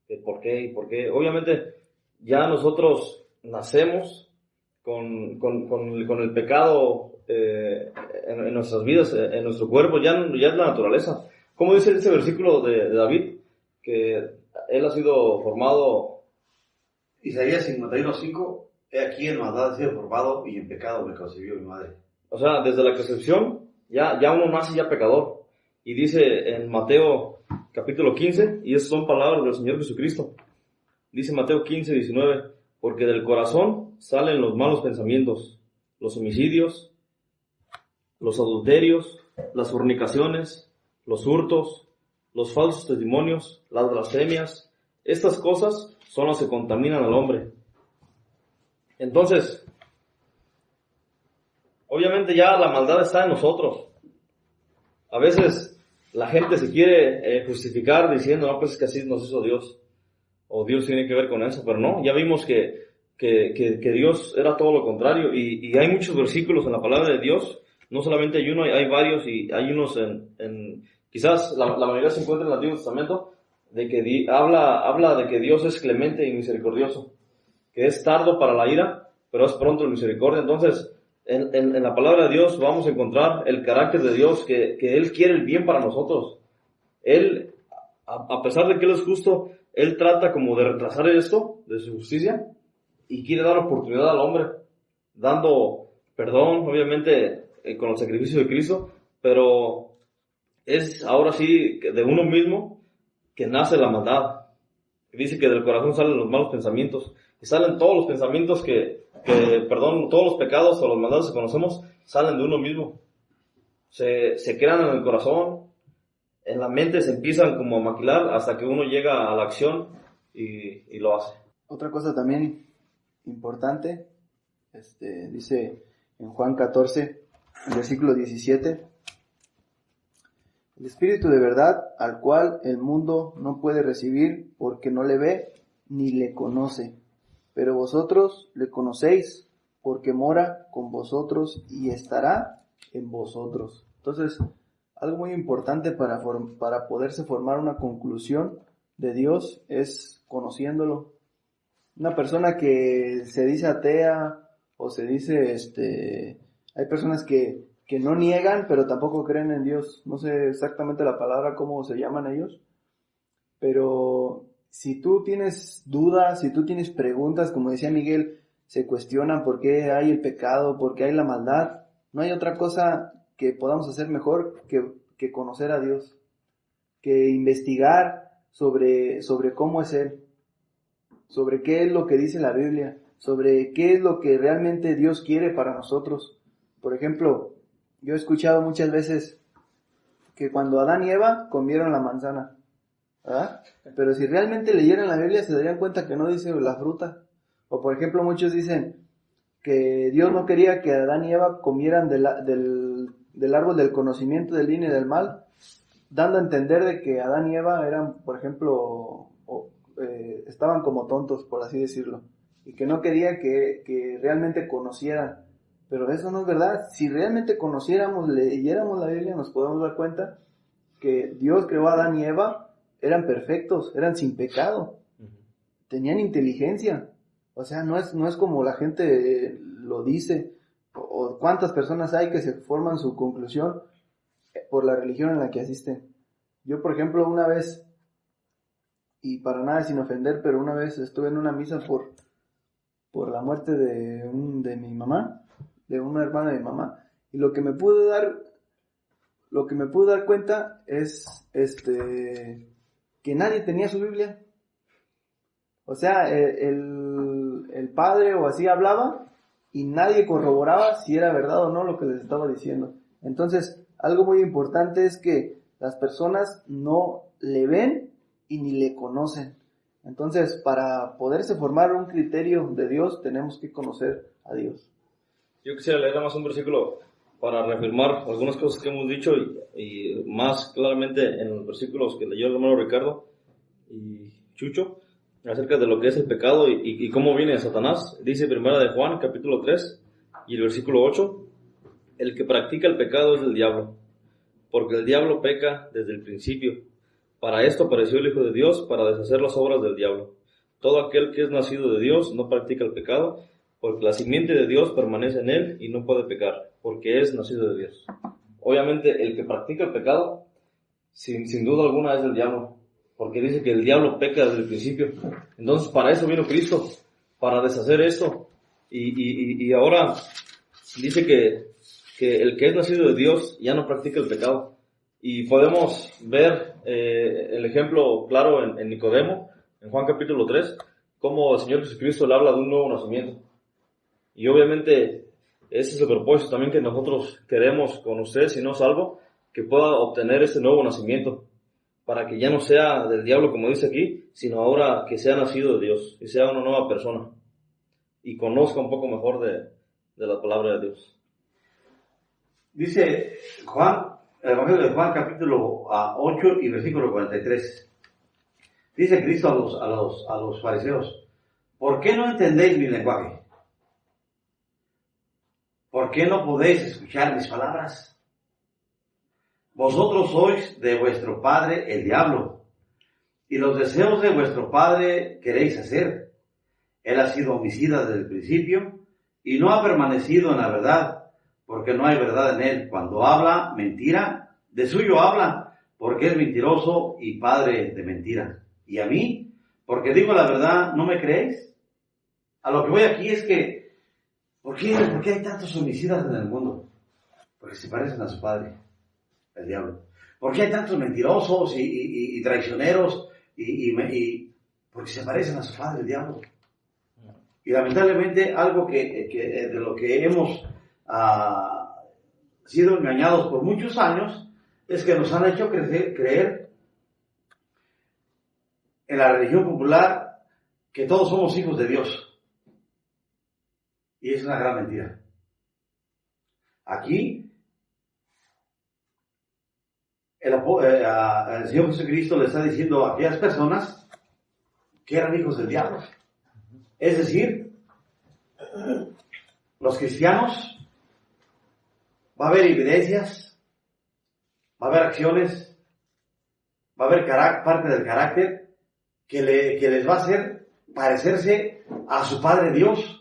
de por qué y por qué. Obviamente, ya nosotros nacemos con el pecado en nuestras vidas, en nuestro cuerpo, ya es la naturaleza. ¿Cómo dice ese versículo de David? Que él ha sido formado. Isaías 51:5, he aquí en maldad he sido formado y en pecado me concibió mi madre. O sea, desde la concepción ya uno nace ya pecador. Y dice en Mateo capítulo 15, y esas son palabras del Señor Jesucristo. Dice Mateo 15:19, porque del corazón salen los malos pensamientos, los homicidios, los adulterios, las fornicaciones, los hurtos, los falsos testimonios, las blasfemias. Estas cosas son las que contaminan al hombre. Entonces, obviamente ya la maldad está en nosotros. A veces la gente se quiere justificar diciendo, no, pues es que así nos hizo Dios, o Dios tiene que ver con eso, pero no, ya vimos que Dios era todo lo contrario, y hay muchos versículos en la palabra de Dios, no solamente hay uno, hay varios, y hay unos quizás la mayoría se encuentra en el Antiguo Testamento, de que habla de que Dios es clemente y misericordioso, que es tardo para la ira, pero es pronto en misericordia. Entonces, en la palabra de Dios vamos a encontrar el carácter de Dios, que Él quiere el bien para nosotros. Él, a pesar de que Él es justo, Él trata como de retrasar esto, de su justicia, y quiere dar oportunidad al hombre, dando perdón, obviamente, con el sacrificio de Cristo, pero es ahora sí de uno mismo que nace la maldad. Dice que del corazón salen los malos pensamientos, y salen todos los pensamientos todos los pecados o las maldades que conocemos, salen de uno mismo. Se crean en el corazón, en la mente se empiezan como a maquilar hasta que uno llega a la acción y lo hace. Otra cosa también importante, dice en Juan 14, versículo 17, el Espíritu de verdad, al cual el mundo no puede recibir porque no le ve ni le conoce, pero vosotros le conocéis porque mora con vosotros y estará en vosotros. Entonces, algo muy importante para poderse formar una conclusión de Dios es conociéndolo. Una persona que se dice atea o se dice, hay personas que no niegan pero tampoco creen en Dios. No sé exactamente la palabra cómo se llaman ellos, pero si tú tienes dudas, si tú tienes preguntas, como decía Miguel, se cuestionan por qué hay el pecado, por qué hay la maldad, no hay otra cosa que podamos hacer mejor que conocer a Dios, que investigar sobre cómo es Él, sobre qué es lo que dice la Biblia, sobre qué es lo que realmente Dios quiere para nosotros. Por ejemplo, yo he escuchado muchas veces que cuando Adán y Eva comieron la manzana, ¿verdad? Pero si realmente leyeran la Biblia se darían cuenta que no dice la fruta. O por ejemplo, muchos dicen que Dios no quería que Adán y Eva comieran del árbol del conocimiento del bien y del mal, dando a entender de que Adán y Eva eran, por ejemplo, estaban como tontos, por así decirlo, y que no quería que realmente conocieran. Pero eso no es verdad. Si realmente conociéramos, leyéramos la Biblia, nos podemos dar cuenta que Dios creó a Adán y Eva, eran perfectos, eran sin pecado. tenían inteligencia. O sea, no es como la gente lo dice, o cuántas personas hay que se forman su conclusión por la religión en la que asisten. Yo, por ejemplo, una vez, y para nada sin ofender, pero una vez estuve en una misa por la muerte de mi mamá, de una hermana de mi mamá, y lo que me pude dar cuenta es que nadie tenía su Biblia. O sea, el padre o así hablaba y nadie corroboraba si era verdad o no lo que les estaba diciendo. Entonces, algo muy importante es que las personas no le ven y ni le conocen. Entonces, para poderse formar un criterio de Dios, tenemos que conocer a Dios. Yo quisiera leer más un versículo para reafirmar algunas cosas que hemos dicho y más claramente en los versículos que leyó el hermano Ricardo y Chucho acerca de lo que es el pecado y cómo viene de Satanás. Dice Primera de Juan, capítulo 3 y el versículo 8: el que practica el pecado es del diablo, porque el diablo peca desde el principio. Para esto apareció el Hijo de Dios, para deshacer las obras del diablo. Todo aquel que es nacido de Dios no practica el pecado, porque la simiente de Dios permanece en él y no puede pecar, porque es nacido de Dios. Obviamente, el que practica el pecado, sin duda alguna, es del diablo, porque dice que el diablo peca desde el principio. Entonces, para eso vino Cristo, para deshacer esto. Y ahora dice que el que es nacido de Dios ya no practica el pecado. Y podemos ver el ejemplo claro en Nicodemo, en Juan capítulo 3, cómo el Señor Jesucristo le habla de un nuevo nacimiento. Y obviamente ese es el propósito también que nosotros queremos con usted, si no salvo, que pueda obtener ese nuevo nacimiento, para que ya no sea del diablo como dice aquí, sino ahora que sea nacido de Dios, y sea una nueva persona, y conozca un poco mejor de la palabra de Dios. Dice Juan, el Evangelio de Juan, capítulo 8 y versículo 43. Dice Cristo a los fariseos: ¿por qué no entendéis mi lenguaje? ¿Por qué no podéis escuchar mis palabras? Vosotros sois de vuestro padre el diablo, y los deseos de vuestro padre queréis hacer. Él ha sido homicida desde el principio, y no ha permanecido en la verdad, porque no hay verdad en él. Cuando habla mentira, de suyo habla, porque es mentiroso y padre de mentira. Y a mí, porque digo la verdad, ¿no me creéis? A lo que voy aquí es que, ¿por qué hay tantos homicidas en el mundo? Porque se parecen a su padre, el diablo. ¿Por qué hay tantos mentirosos y traicioneros? Porque se parecen a su padre, el diablo. Y lamentablemente algo que de lo que hemos sido engañados por muchos años es que nos han hecho creer en la religión popular que todos somos hijos de Dios. Y es una gran mentira. Aquí el Señor Jesucristo le está diciendo a aquellas personas que eran hijos del diablo. Es decir, los cristianos, va a haber evidencias, va a haber acciones, va a haber parte del carácter que les va a hacer parecerse a su Padre Dios.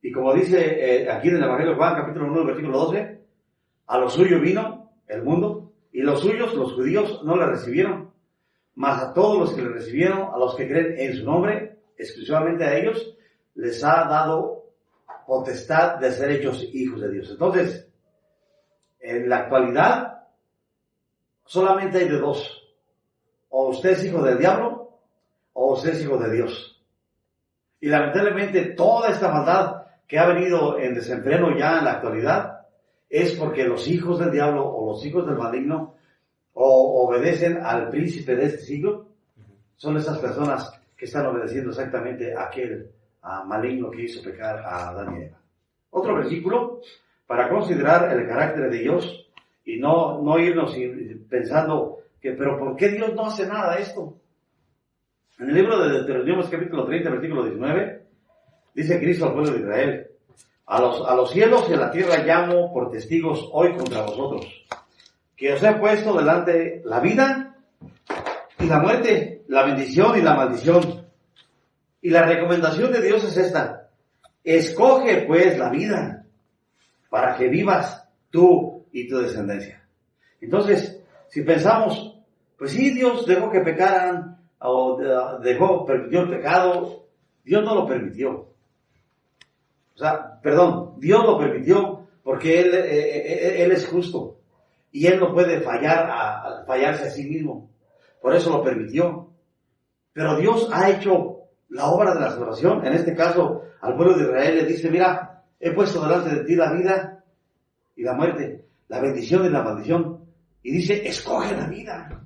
Y como dice aquí en el Evangelio de Juan, capítulo 1, versículo 12, a lo suyo vino el mundo, y los suyos, los judíos, no le recibieron. Mas a todos los que le recibieron, a los que creen en su nombre, exclusivamente a ellos, les ha dado potestad de ser hechos hijos de Dios. Entonces, en la actualidad, solamente hay de dos: o usted es hijo del diablo, o usted es hijo de Dios. Y lamentablemente toda esta maldad que ha venido en desenfreno ya en la actualidad es porque los hijos del diablo o los hijos del maligno o obedecen al príncipe de este siglo. Son esas personas que están obedeciendo exactamente a aquel maligno que hizo pecar a Adán y Eva. Otro versículo para considerar el carácter de Dios y no irnos pensando que, pero ¿por qué Dios no hace nada de esto? En el libro de Deuteronomio, capítulo 30, versículo 19, dice Cristo al pueblo de Israel: a los cielos y a la tierra llamo por testigos hoy contra vosotros, que os he puesto delante la vida y la muerte, la bendición y la maldición. Y la recomendación de Dios es esta: escoge pues la vida para que vivas tú y tu descendencia. Entonces, si pensamos, pues sí, Dios dejó que pecaran, o permitió el pecado. Dios no lo permitió. Dios lo permitió porque Él es justo. Y Él no puede fallarse a sí mismo. Por eso lo permitió. Pero Dios ha hecho la obra de la salvación. En este caso, al pueblo de Israel le dice: mira, he puesto delante de ti la vida y la muerte, la bendición y la maldición. Y dice: escoge la vida.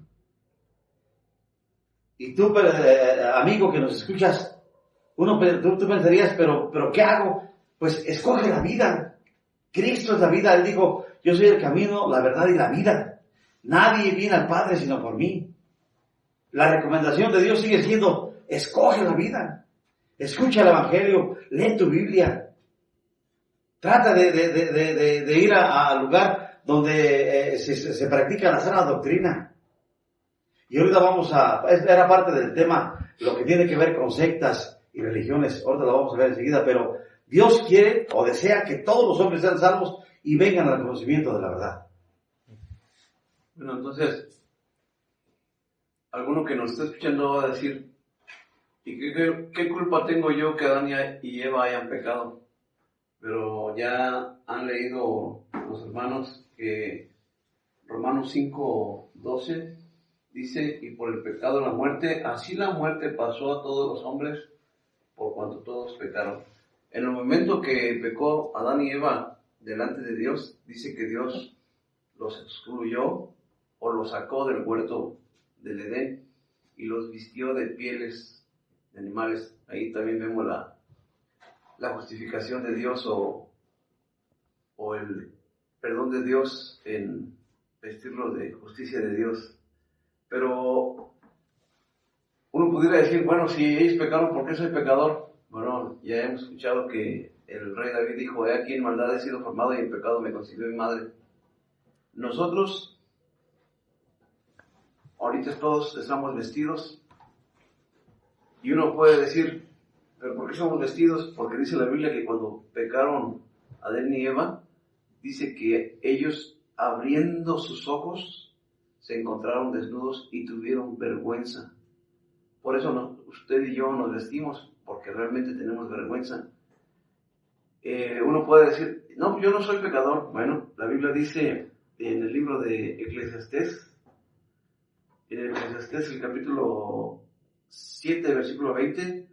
Y tú, amigo que nos escuchas, tú pensarías, pero ¿qué hago? Pues escoge la vida. Cristo es la vida. Él dijo: yo soy el camino, la verdad y la vida. Nadie viene al Padre sino por mí. La recomendación de Dios sigue siendo: escoge la vida. Escucha el Evangelio, lee tu Biblia. Trata de ir al lugar donde se practica la sana doctrina. Y ahorita era parte del tema, lo que tiene que ver con sectas y religiones. Ahorita lo vamos a ver enseguida, pero Dios quiere o desea que todos los hombres sean salvos y vengan al conocimiento de la verdad. Bueno, entonces, alguno que nos está escuchando va a decir: ¿y qué culpa tengo yo que Adán y Eva hayan pecado? Pero ya han leído los hermanos que Romanos 5:12 dice: y por el pecado la muerte, así la muerte pasó a todos los hombres, por cuanto todos pecaron. En el momento que pecó Adán y Eva delante de Dios, dice que Dios los excluyó o los sacó del huerto del Edén y los vistió de pieles de animales. Ahí también vemos la justificación de Dios o el perdón de Dios en vestirlo de justicia de Dios. Pero uno pudiera decir: bueno, si ellos pecaron, ¿por qué soy pecador? Bueno, ya hemos escuchado que el rey David dijo: he aquí en maldad he sido formado y en pecado me concibió mi madre. Nosotros ahorita todos estamos vestidos y uno puede decir: ¿pero por qué somos vestidos? Porque dice la Biblia que cuando pecaron Adán y Eva, dice que ellos, abriendo sus ojos, se encontraron desnudos y tuvieron vergüenza. Por eso usted y yo nos vestimos, porque realmente tenemos vergüenza. Uno puede decir: no, yo no soy pecador. Bueno, la Biblia dice en el libro de Eclesiastés, el capítulo 7, versículo 20,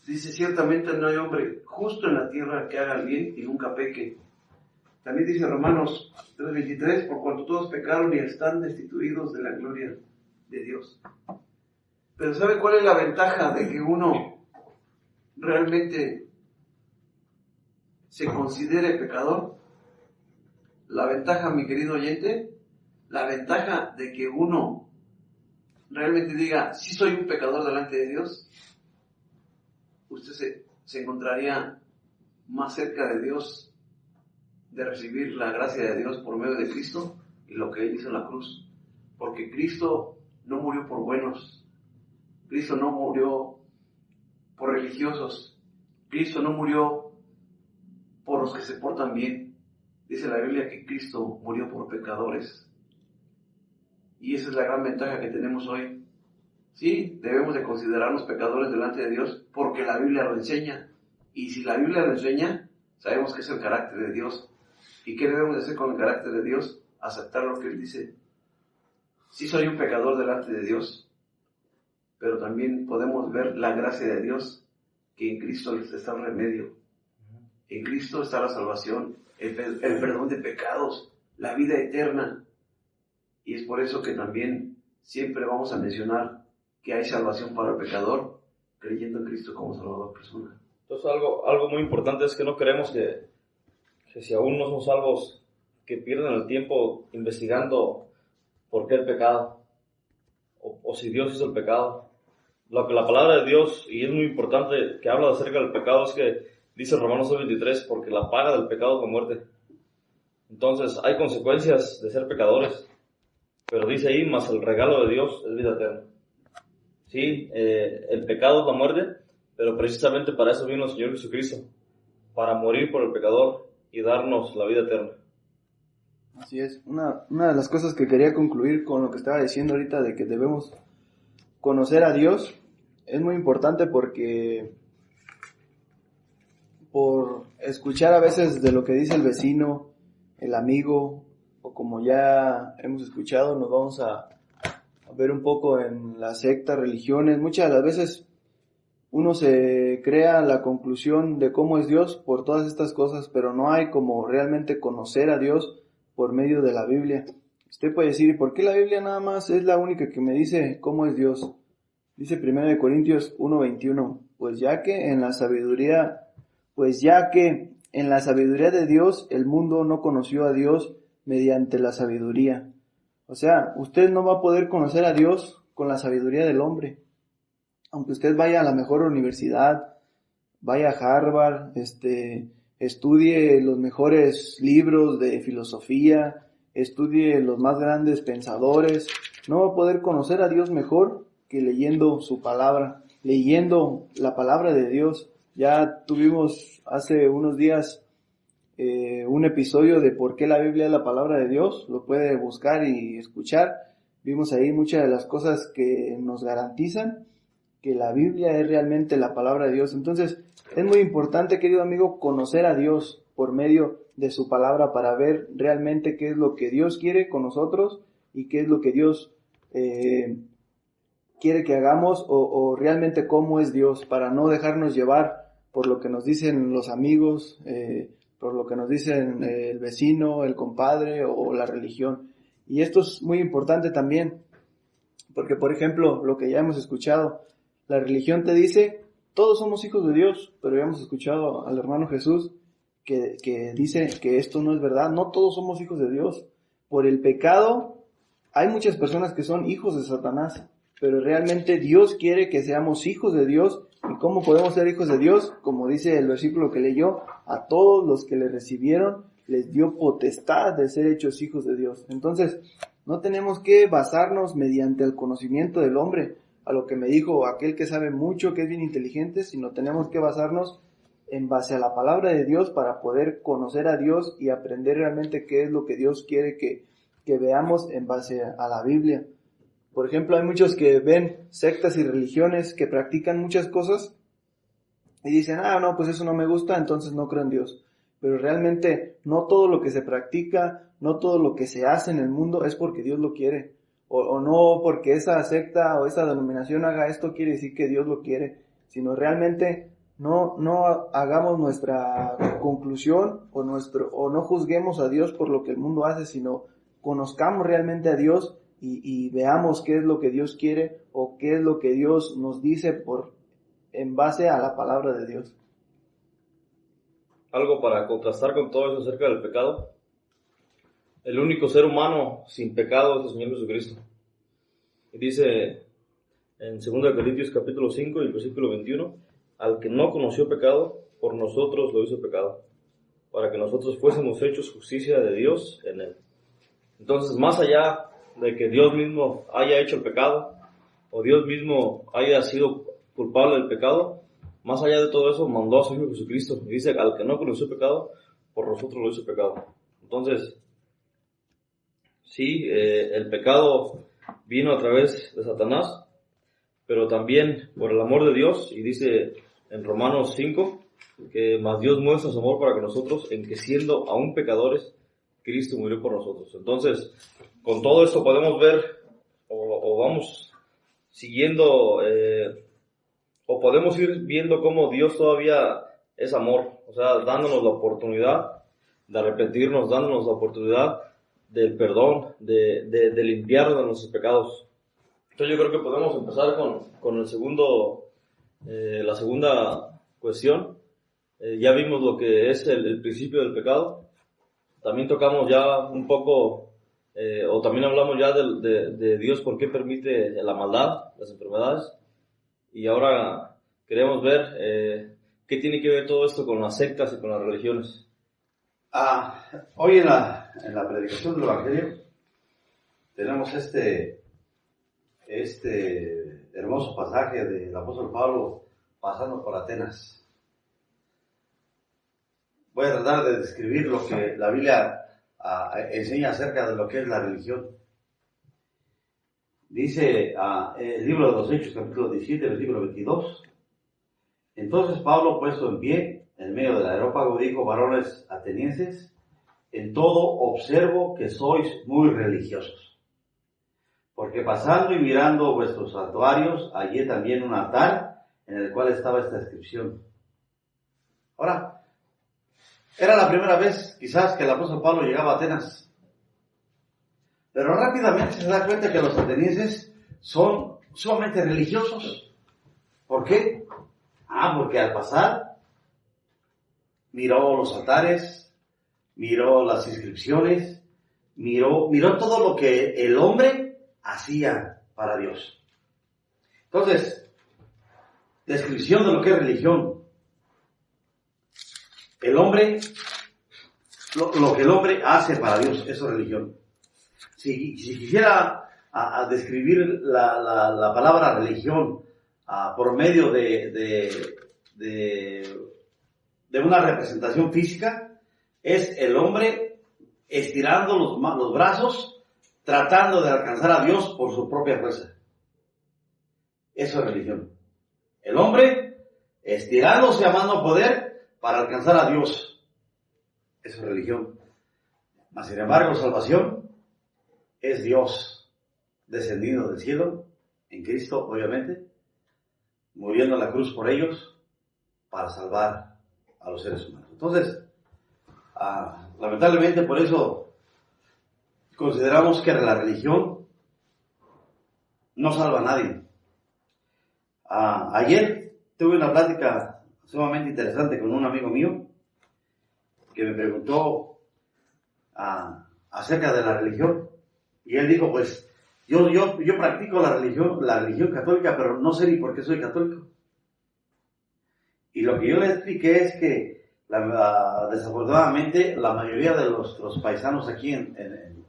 dice: ciertamente no hay hombre justo en la tierra que haga el bien y nunca peque. También dice Romanos 3:23: por cuanto todos pecaron y están destituidos de la gloria de Dios. Pero ¿sabe cuál es la ventaja de que uno realmente se considere pecador? La ventaja, mi querido oyente, la ventaja de que uno realmente diga: sí soy un pecador delante de Dios, usted se encontraría más cerca de Dios, de recibir la gracia de Dios por medio de Cristo y lo que Él hizo en la cruz. Porque Cristo no murió por buenos, Cristo no murió por religiosos, Cristo no murió por los que se portan bien. Dice la Biblia que Cristo murió por pecadores. Y esa es la gran ventaja que tenemos hoy. Sí, debemos de considerarnos pecadores delante de Dios porque la Biblia lo enseña. Y si la Biblia lo enseña, sabemos que es el carácter de Dios. ¿Y qué debemos de hacer con el carácter de Dios? Aceptar lo que Él dice. Sí soy un pecador delante de Dios, pero también podemos ver la gracia de Dios, que en Cristo está el remedio. En Cristo está la salvación, el perdón de pecados, la vida eterna. Y es por eso que también siempre vamos a mencionar que hay salvación para el pecador, creyendo en Cristo como Salvador personal. Entonces algo muy importante es que no queremos que si aún no son salvos, que pierdan el tiempo investigando por qué el pecado, o si Dios hizo el pecado. Lo que la palabra de Dios, y es muy importante que habla acerca del pecado, es que dice Romanos 6:23, porque la paga del pecado es la muerte. Entonces hay consecuencias de ser pecadores, pero dice ahí: mas el regalo de Dios es vida eterna. Sí, el pecado es la muerte, Pero precisamente para eso vino el Señor Jesucristo, para morir por el pecador y darnos la vida eterna. Así es. Una de las cosas que quería concluir con lo que estaba diciendo ahorita de que debemos conocer a Dios es muy importante porque por escuchar a veces de lo que dice el vecino, el amigo, o como ya hemos escuchado, nos vamos a ver un poco en las sectas, religiones. Muchas de las veces uno se crea la conclusión de cómo es Dios por todas estas cosas, pero no hay como realmente conocer a Dios por medio de la Biblia. Usted puede decir, ¿y por qué la Biblia nada más es la única que me dice cómo es Dios? Dice 1 Corintios 1:21, pues ya que en la sabiduría de Dios el mundo no conoció a Dios mediante la sabiduría. O sea, usted no va a poder conocer a Dios con la sabiduría del hombre. Aunque usted vaya a la mejor universidad, vaya a Harvard, estudie los mejores libros de filosofía, estudie los más grandes pensadores, no va a poder conocer a Dios mejor que leyendo su palabra, leyendo la palabra de Dios. Ya tuvimos hace unos días un episodio de por qué la Biblia es la palabra de Dios, lo puede buscar y escuchar. Vimos ahí muchas de las cosas que nos garantizan que la Biblia es realmente la palabra de Dios. Entonces, es muy importante, querido amigo, conocer a Dios por medio de su palabra para ver realmente qué es lo que Dios quiere con nosotros y qué es lo que Dios quiere que hagamos o realmente cómo es Dios, para no dejarnos llevar por lo que nos dicen los amigos, por lo que nos dicen el vecino, el compadre o la religión. Y esto es muy importante también, porque por ejemplo, lo que ya hemos escuchado, la religión te dice, todos somos hijos de Dios, pero ya hemos escuchado al hermano Jesús que dice que esto no es verdad, no todos somos hijos de Dios. Por el pecado, hay muchas personas que son hijos de Satanás, pero realmente Dios quiere que seamos hijos de Dios. ¿Y cómo podemos ser hijos de Dios? Como dice el versículo que leyó, a todos los que le recibieron, les dio potestad de ser hechos hijos de Dios. Entonces, no tenemos que basarnos mediante el conocimiento del hombre, a lo que me dijo aquel que sabe mucho, que es bien inteligente, sino tenemos que basarnos en base a la palabra de Dios para poder conocer a Dios y aprender realmente qué es lo que Dios quiere que veamos en base a la Biblia. Por ejemplo, hay muchos que ven sectas y religiones que practican muchas cosas y dicen, no, pues eso no me gusta, entonces no creo en Dios. Pero realmente no todo lo que se practica, no todo lo que se hace en el mundo es porque Dios lo quiere. O no porque esa secta o esa denominación haga esto quiere decir que Dios lo quiere, sino realmente no hagamos nuestra conclusión o no juzguemos a Dios por lo que el mundo hace, sino conozcamos realmente a Dios y veamos qué es lo que Dios quiere o qué es lo que Dios nos dice en base a la palabra de Dios. Algo para contrastar con todo eso acerca del pecado. El único ser humano sin pecado es el Señor Jesucristo. Y dice en 2 Corintios capítulo 5 y el versículo 21, al que no conoció pecado, por nosotros lo hizo pecado, para que nosotros fuésemos hechos justicia de Dios en él. Entonces, más allá de que Dios mismo haya hecho el pecado, o Dios mismo haya sido culpable del pecado, más allá de todo eso, mandó a su Hijo Jesucristo. Y dice, al que no conoció pecado, por nosotros lo hizo pecado. Entonces, sí, el pecado vino a través de Satanás, pero también por el amor de Dios, y dice en Romanos 5, que más Dios muestra su amor para que nosotros, en que siendo aún pecadores, Cristo murió por nosotros. Entonces, con todo esto podemos ver, o vamos siguiendo, o podemos ir viendo cómo Dios todavía es amor, o sea, dándonos la oportunidad de arrepentirnos, dándonos la oportunidad del perdón, de limpiarnos de nuestros pecados. Entonces yo creo que podemos empezar con la segunda cuestión. Ya vimos lo que es el principio del pecado. También tocamos ya un poco, o también hablamos ya de Dios, por qué permite la maldad, las enfermedades. Y ahora queremos ver qué tiene que ver todo esto con las sectas y con las religiones. Hoy en la predicación del Evangelio tenemos este hermoso pasaje del apóstol Pablo pasando por Atenas. Voy a tratar de describir lo que la Biblia enseña acerca de lo que es la religión. Dice el libro de los Hechos, capítulo 17, versículo 22. Entonces Pablo, puesto en pie, en medio del areópago, dijo: varones atenienses, en todo observo que sois muy religiosos. Porque pasando y mirando vuestros santuarios, hallé también un altar en el cual estaba esta inscripción. Ahora, era la primera vez quizás que el apóstol Pablo llegaba a Atenas. Pero rápidamente se da cuenta que los atenienses son sumamente religiosos. ¿Por qué? Porque al pasar miró los altares, miró las inscripciones, miró todo lo que el hombre hacía para Dios. Entonces, descripción de lo que es religión. El hombre, lo que el hombre hace para Dios, eso es religión. Si quisiera describir la palabra religión por medio de una representación física, es el hombre estirando los brazos, tratando de alcanzar a Dios por su propia fuerza. Eso es religión. El hombre estirándose a mano poder para alcanzar a Dios. Eso es religión. Mas sin embargo, salvación es Dios descendido del cielo, en Cristo, obviamente, muriendo en la cruz por ellos, para salvar a los seres humanos. Entonces, lamentablemente por eso consideramos que la religión no salva a nadie. Ayer tuve una plática sumamente interesante con un amigo mío que me preguntó acerca de la religión, y él dijo: pues yo practico la religión católica, pero no sé ni por qué soy católico. Y lo que yo le expliqué es que desafortunadamente la mayoría de los paisanos aquí en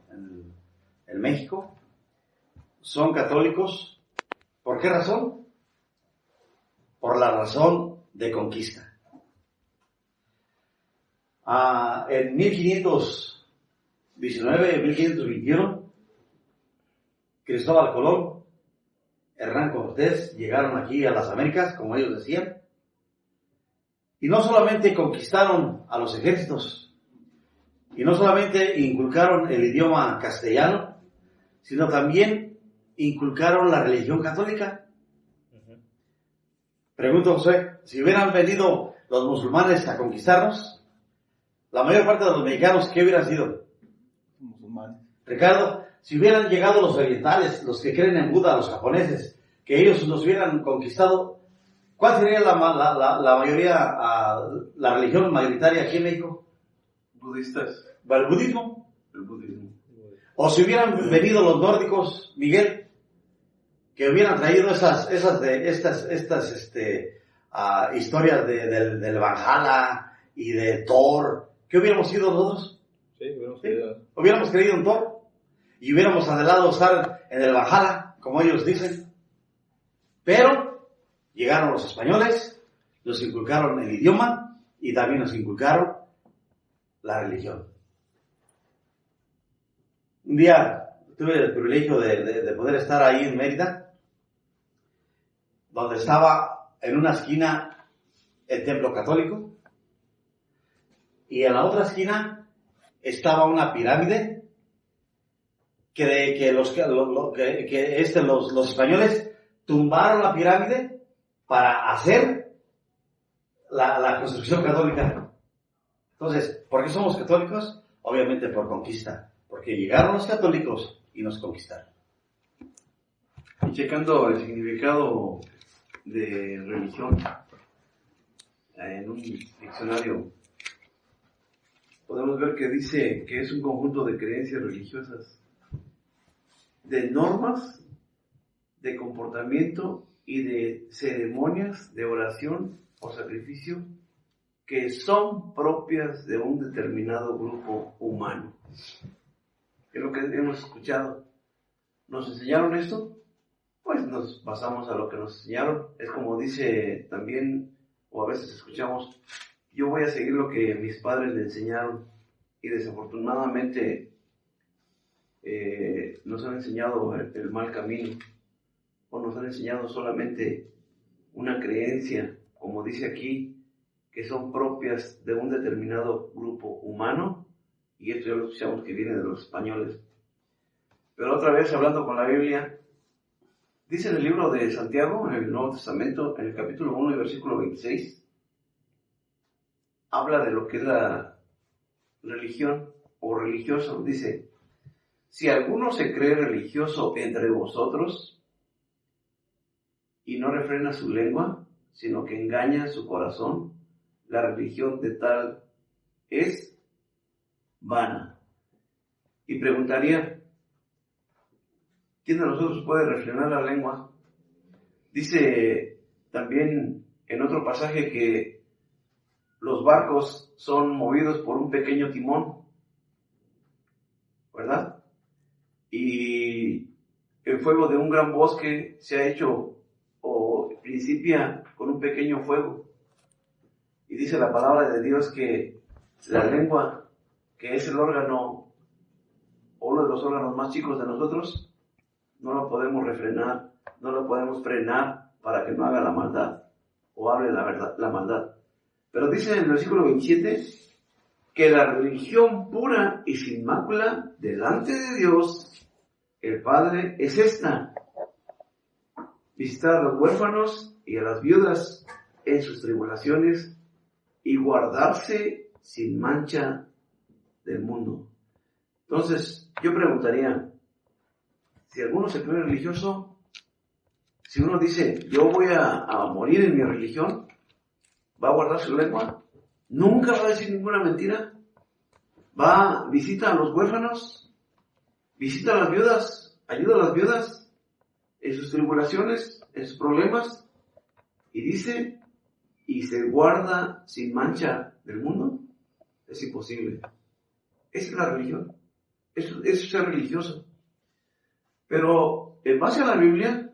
México son católicos. ¿Por qué razón? Por la razón de conquista. En 1519, 1521, Cristóbal Colón, Hernán Cortés llegaron aquí a las Américas, como ellos decían, y no solamente conquistaron a los ejércitos, y no solamente inculcaron el idioma castellano, sino también inculcaron la religión católica. Pregunto, José, si hubieran venido los musulmanes a conquistarnos, la mayor parte de los mexicanos, ¿qué hubieran sido? Musulmanes. Ricardo, si hubieran llegado los orientales, los que creen en Buda, los japoneses, que ellos nos hubieran conquistado, ¿cuál sería la mayoría, la religión mayoritaria aquí en México? Budistas. ¿El budismo? El budismo. O si hubieran venido los nórdicos, Miguel, que hubieran traído estas historias del Valhalla y de Thor, ¿qué hubiéramos sido nosotros? Sí, hubiéramos creído. Hubiéramos creído en Thor y hubiéramos anhelado estar en el Valhalla, como ellos dicen. Pero llegaron los españoles, nos inculcaron el idioma y también nos inculcaron la religión. Un día tuve el privilegio de poder estar ahí en Mérida, donde estaba en una esquina el templo católico y en la otra esquina estaba una pirámide que los españoles tumbaron la pirámide para hacer la construcción católica. Entonces, ¿por qué somos católicos? Obviamente por conquista, porque llegaron los católicos y nos conquistaron. Y checando el significado de religión en un diccionario, podemos ver que dice que es un conjunto de creencias religiosas, de normas, de comportamiento y de ceremonias de oración o sacrificio que son propias de un determinado grupo humano. Es lo que hemos escuchado. ¿Nos enseñaron esto? pues nos basamos a lo que nos enseñaron. Es como dice también, o a veces escuchamos, yo voy a seguir lo que mis padres le enseñaron, y desafortunadamente nos han enseñado el mal camino, o nos han enseñado solamente una creencia, como dice aquí, que son propias de un determinado grupo humano, y esto ya lo escuchamos que viene de los españoles. Pero otra vez, hablando con la Biblia, dice en el libro de Santiago, en el Nuevo Testamento, en el capítulo 1 y versículo 26, habla de lo que es la religión o religioso. Dice, si alguno se cree religioso entre vosotros y no refrena su lengua, sino que engaña su corazón, la religión de tal es vana. Y preguntaría, ¿quién de nosotros puede refrenar la lengua? Dice también en otro pasaje que los barcos son movidos por un pequeño timón, ¿verdad? Y el fuego de un gran bosque se ha hecho o principia con un pequeño fuego. Y dice la palabra de Dios que la lengua, que es el órgano, o uno de los órganos más chicos de nosotros, no lo podemos refrenar, no lo podemos frenar para que no haga la maldad o hable la verdad, la maldad. Pero dice en el versículo 27 que la religión pura y sin mácula delante de Dios, el Padre, es esta: visitar a los huérfanos y a las viudas en sus tribulaciones y guardarse sin mancha del mundo. Entonces, yo preguntaría, si alguno se cree religioso, si uno dice, yo voy a morir en mi religión, ¿va a guardar su lengua? ¿Nunca va a decir ninguna mentira? ¿Visita a los huérfanos? ¿Visita a las viudas? ¿Ayuda a las viudas en sus tribulaciones, en sus problemas? Y dice, ¿y se guarda sin mancha del mundo? Es imposible. Esa es la religión. Eso es ser religioso. Pero en base a la Biblia,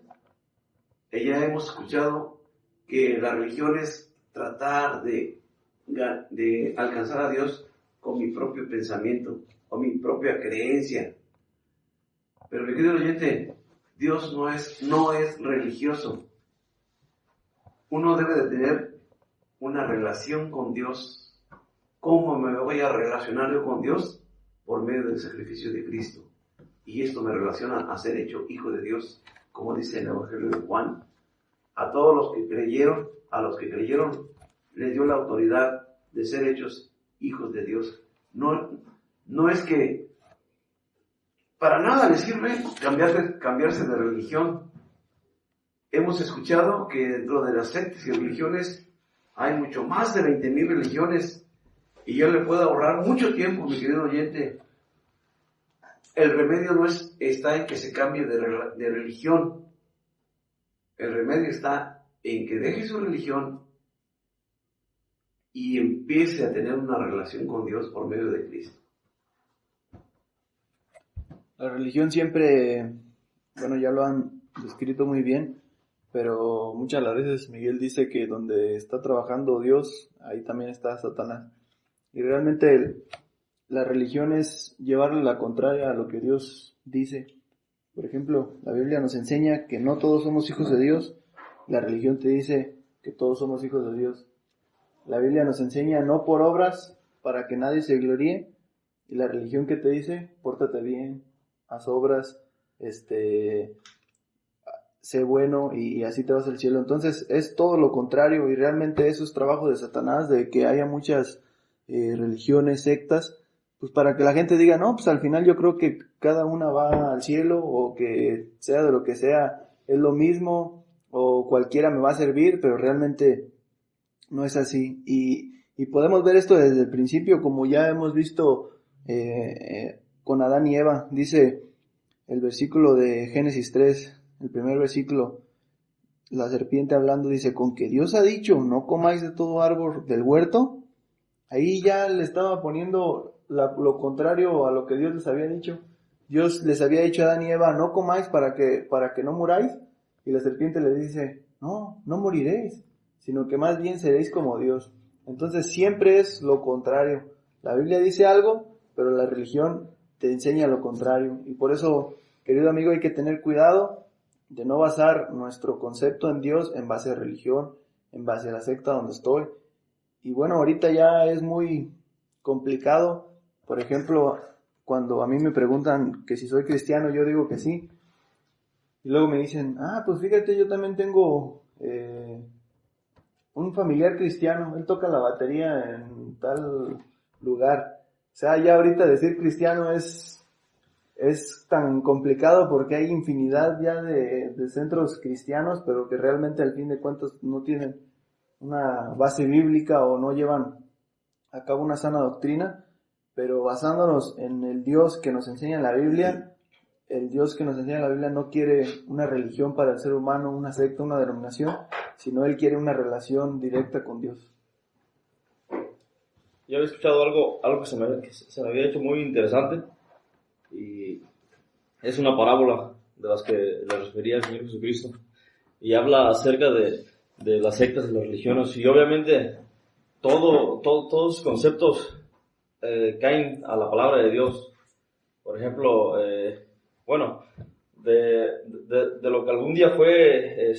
ya hemos escuchado que la religión es tratar de alcanzar a Dios con mi propio pensamiento, con mi propia creencia. Pero mi querido oyente, Dios no es religioso. Uno debe de tener una relación con Dios. ¿Cómo me voy a relacionar yo con Dios? Por medio del sacrificio de Cristo. Y esto me relaciona a ser hecho hijo de Dios, como dice el Evangelio de Juan. A todos los que creyeron, les dio la autoridad de ser hechos hijos de Dios. No es que para nada les sirve cambiarse de religión. Hemos escuchado que dentro de las sectas y religiones hay mucho más de 20,000 religiones, y yo le puedo ahorrar mucho tiempo, mi querido oyente. El remedio no está en que se cambie de religión. El remedio está en que deje su religión y empiece a tener una relación con Dios por medio de Cristo. La religión siempre, ya lo han descrito muy bien, pero muchas las veces Miguel dice que donde está trabajando Dios, ahí también está Satanás. Y realmente la religión es llevarle la contraria a lo que Dios dice. Por ejemplo, la Biblia nos enseña que no todos somos hijos de Dios. La religión te dice que todos somos hijos de Dios. La Biblia nos enseña no por obras para que nadie se gloríe. Y la religión que te dice, pórtate bien, haz obras, sé bueno y así te vas al cielo. Entonces es todo lo contrario, y realmente eso es trabajo de Satanás, de que haya muchas religiones, sectas, pues para que la gente diga, no, pues al final yo creo que cada una va al cielo, o que sea de lo que sea, es lo mismo, o cualquiera me va a servir, pero realmente no es así. Y podemos ver esto desde el principio, como ya hemos visto con Adán y Eva. Dice el versículo de Génesis 3, el primer versículo, la serpiente hablando, dice, con que Dios ha dicho, no comáis de todo árbol del huerto. Ahí ya le estaba poniendo lo contrario a lo que Dios les había dicho. Dios les había dicho a Adán y Eva, no comáis para que no muráis. Y la serpiente le dice, no moriréis, sino que más bien seréis como Dios. Entonces siempre es lo contrario. La Biblia dice algo, pero la religión te enseña lo contrario. Y por eso, querido amigo, hay que tener cuidado de no basar nuestro concepto en Dios en base a religión, en base a la secta donde estoy. Y bueno, ahorita ya es muy complicado. Por ejemplo, cuando a mí me preguntan que si soy cristiano, yo digo que sí. Y luego me dicen, pues fíjate, yo también tengo un familiar cristiano, él toca la batería en tal lugar. O sea, ya ahorita decir cristiano es tan complicado porque hay infinidad ya de centros cristianos, pero que realmente al fin de cuentas no tienen una base bíblica o no llevan a cabo una sana doctrina. Pero basándonos en el Dios que nos enseña en la Biblia, el Dios que nos enseña en la Biblia no quiere una religión para el ser humano, una secta, una denominación, sino Él quiere una relación directa con Dios. Yo había escuchado algo que se me había hecho muy interesante, y es una parábola de las que le refería el Señor Jesucristo, y habla acerca de las sectas y las religiones, y obviamente todos los conceptos caen a la palabra de Dios. Por ejemplo, de lo que algún día fue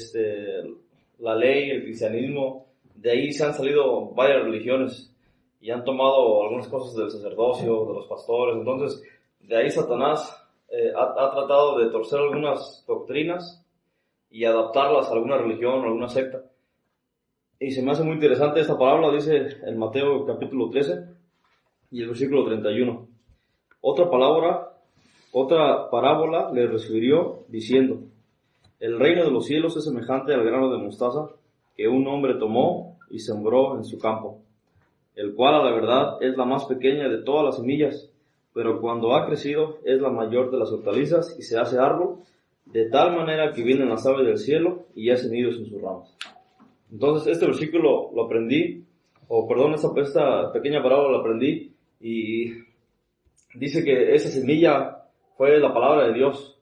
la ley, el cristianismo, de ahí se han salido varias religiones y han tomado algunas cosas del sacerdocio, de los pastores. Entonces, de ahí Satanás ha tratado de torcer algunas doctrinas y adaptarlas a alguna religión o alguna secta. Y se me hace muy interesante esta parábola, dice en Mateo capítulo 13 y el versículo 31. Otra parábola le refirió diciendo: el reino de los cielos es semejante al grano de mostaza que un hombre tomó y sembró en su campo, el cual a la verdad es la más pequeña de todas las semillas, pero cuando ha crecido es la mayor de las hortalizas y se hace árbol, de tal manera que vienen las aves del cielo y hacen nidos en sus ramas. Entonces este versículo lo aprendí, esta pequeña parábola la aprendí, y dice que esa semilla fue la palabra de Dios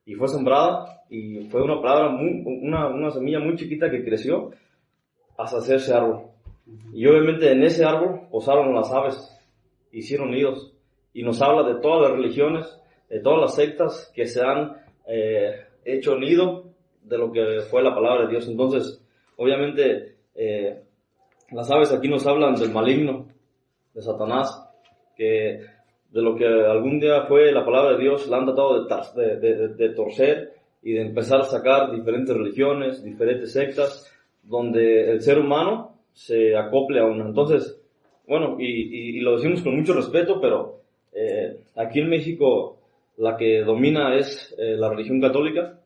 y fue sembrada, y fue una semilla muy chiquita que creció hasta hacerse árbol. Y obviamente en ese árbol posaron las aves, hicieron nidos, y nos habla de todas las religiones, de todas las sectas que se han hecho nido de lo que fue la palabra de Dios. Entonces, obviamente, las aves aquí nos hablan del maligno, de Satanás, que de lo que algún día fue la palabra de Dios la han tratado de torcer y de empezar a sacar diferentes religiones, diferentes sectas, donde el ser humano se acople a una. Entonces, bueno, y lo decimos con mucho respeto, pero aquí en México la que domina es la religión católica,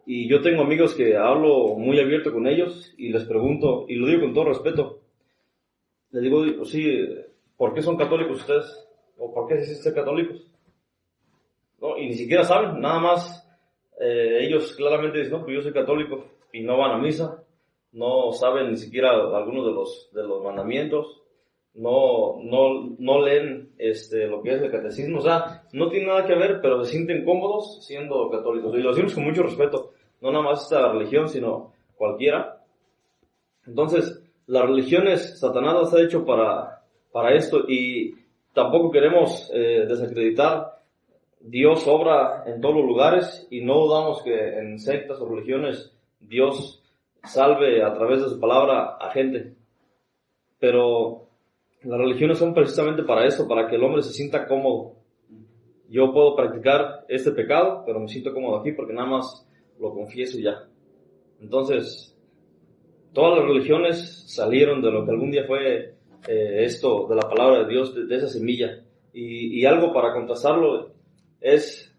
y yo tengo amigos que hablo muy abierto con ellos y les pregunto, y lo digo con todo respeto, les digo, sí, ¿por qué son católicos ustedes? ¿O por qué dicen ser católicos? ¿No? Y ni siquiera saben, nada más ellos claramente dicen, no, pues yo soy católico, y no van a misa, no saben ni siquiera algunos de los mandamientos, no leen lo que es el catecismo. O sea, no tiene nada que ver, pero se sienten cómodos siendo católicos. Y lo decimos con mucho respeto, no nada más esta religión, sino cualquiera. Entonces, las religiones, Satanás las ha hecho para esto, y tampoco queremos desacreditar. Dios obra en todos los lugares, y no dudamos que en sectas o religiones Dios salve a través de su palabra a gente. Pero las religiones son precisamente para eso, para que el hombre se sienta cómodo. Yo puedo practicar este pecado, pero me siento cómodo aquí porque nada más lo confieso y ya. Entonces, todas las religiones salieron de lo que algún día fue esto de la palabra de Dios, de esa semilla. Y algo para contrastarlo es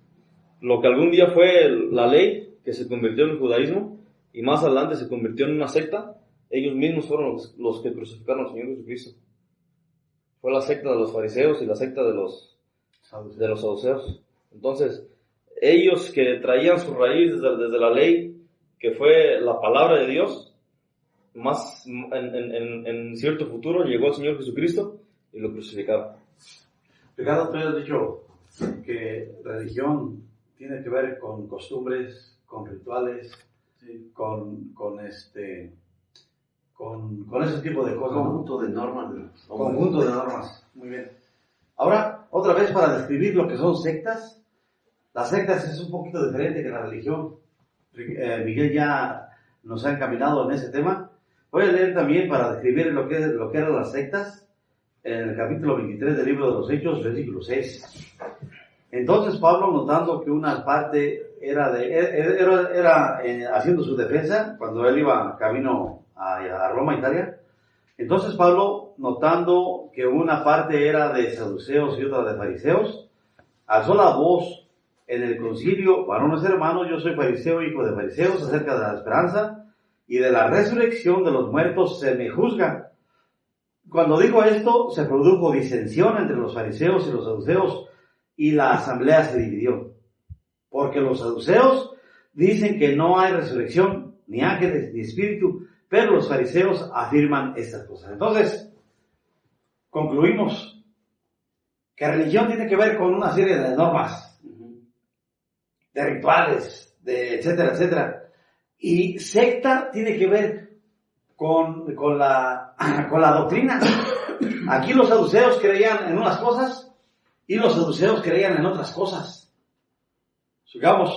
lo que algún día fue la ley, que se convirtió en el judaísmo, y más adelante se convirtió en una secta. Ellos mismos fueron los que crucificaron al Señor Jesucristo. Fue la secta de los fariseos y la secta de los saduceos. Entonces, ellos que traían su raíz desde la ley, que fue la palabra de Dios, más en cierto futuro llegó el Señor Jesucristo y lo crucificaron. Ricardo, tú has dicho que religión tiene que ver con costumbres, con rituales, Sí. Con ese tipo de cosas. Conjunto de normas. Conjunto de normas. Muy bien. Ahora, otra vez para describir lo que son sectas. Las sectas es un poquito diferente que la religión. Miguel ya nos ha encaminado en ese tema. Voy a leer también para describir lo que eran las sectas en el capítulo 23 del libro de los Hechos, versículo 6. Entonces Pablo, notando que una parte era haciendo su defensa, cuando él iba camino a Roma, Italia, entonces Pablo, notando que una parte era de saduceos y otra de fariseos, alzó la voz en el concilio: varones hermanos, yo soy fariseo, hijo de fariseos, acerca de la esperanza y de la resurrección de los muertos se me juzga. Cuando dijo esto, se produjo disensión entre los fariseos y los saduceos, y la asamblea se dividió. Porque los saduceos dicen que no hay resurrección, ni ángeles, ni espíritu, pero los fariseos afirman estas cosas. Entonces, concluimos que religión tiene que ver con una serie de normas, de rituales, de etcétera, etcétera. Y secta tiene que ver con la doctrina. Aquí los saduceos creían en unas cosas y los saduceos creían en otras cosas. Sigamos.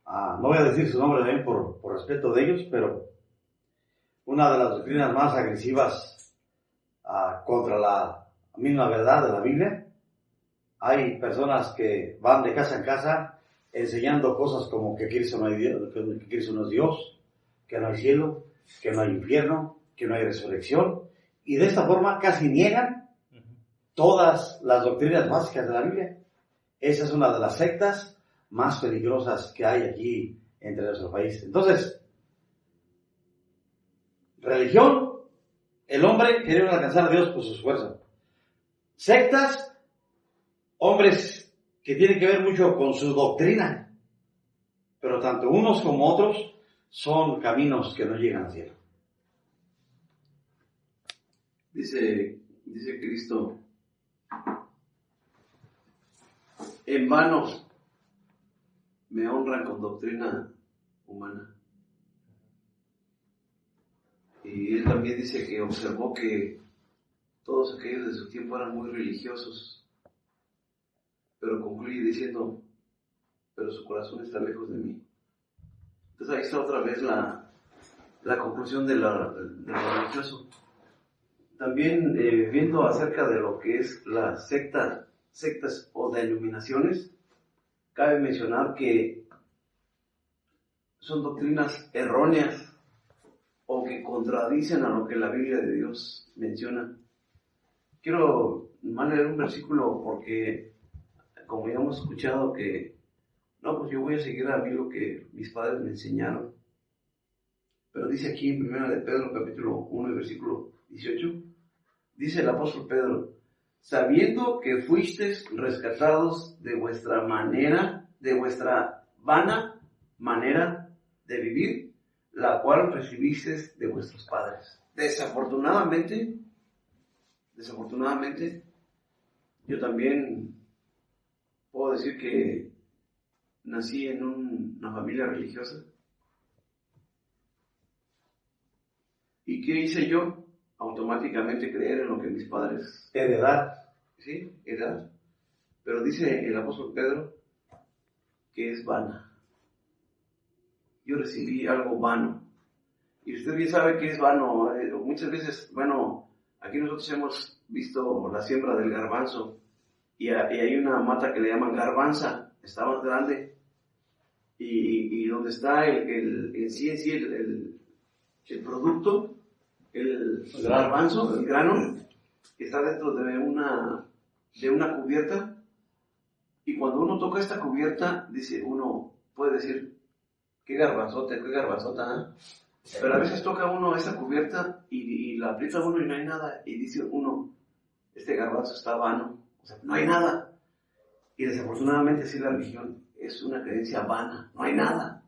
No voy a decir su nombre también por respeto de ellos, pero una de las doctrinas más agresivas contra la misma verdad de la Biblia. Hay personas que van de casa en casa enseñando cosas como que Cristo no es Dios, que no hay cielo, que no hay infierno, que no hay resurrección, y de esta forma casi niegan todas las doctrinas básicas de la Biblia. Esa es una de las sectas más peligrosas que hay aquí entre nuestro país. Entonces, religión, el hombre queriendo alcanzar a Dios por su esfuerzo. Sectas, hombres que tienen que ver mucho con su doctrina, pero tanto unos como otros son caminos que no llegan al cielo. Dice Cristo: en vano me honran con doctrina humana. Y él también dice que observó que todos aquellos de su tiempo eran muy religiosos, pero concluye diciendo: pero su corazón está lejos de mí. Entonces ahí está otra vez la conclusión de lo religioso. También viendo acerca de lo que es las sectas o denominaciones, cabe mencionar que son doctrinas erróneas o que contradicen a lo que la Biblia de Dios menciona. Quiero más leer un versículo porque, como ya hemos escuchado, que pues yo voy a seguir a mí lo que mis padres me enseñaron. Pero dice aquí en 1 de Pedro, capítulo 1, versículo 18, dice el apóstol Pedro: sabiendo que fuisteis rescatados de vuestra vana manera de vivir, la cual recibisteis de vuestros padres. Desafortunadamente, yo también puedo decir que nací en una familia religiosa. ¿Y qué hice yo? Automáticamente creer en lo que mis padres... Heredar. Sí, heredar. Pero dice el apóstol Pedro que es vana. Yo recibí algo vano. Y usted bien sabe que es vano. Muchas veces, aquí nosotros hemos visto la siembra del garbanzo. Y hay una mata que le llaman garbanza. Está más grande. Y donde está el producto, el garbanzo, el grano, está dentro de una cubierta, y cuando uno toca esta cubierta, uno puede decir: qué garbanzota, ¿eh? Pero a veces toca uno esta cubierta y la aprieta uno y no hay nada, y dice uno: este garbanzo está vano, o sea, no hay nada. Y desafortunadamente sí, la religión es una creencia vana, no hay nada,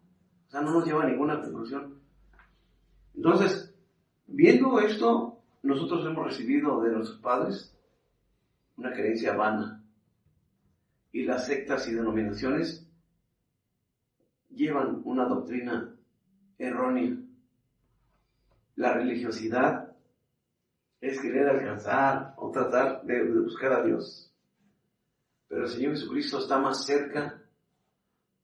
o sea, no nos lleva a ninguna conclusión. Entonces, viendo esto, nosotros hemos recibido de nuestros padres una creencia vana, y las sectas y denominaciones llevan una doctrina errónea. La religiosidad es querer alcanzar o tratar de buscar a Dios. Pero el Señor Jesucristo está más cerca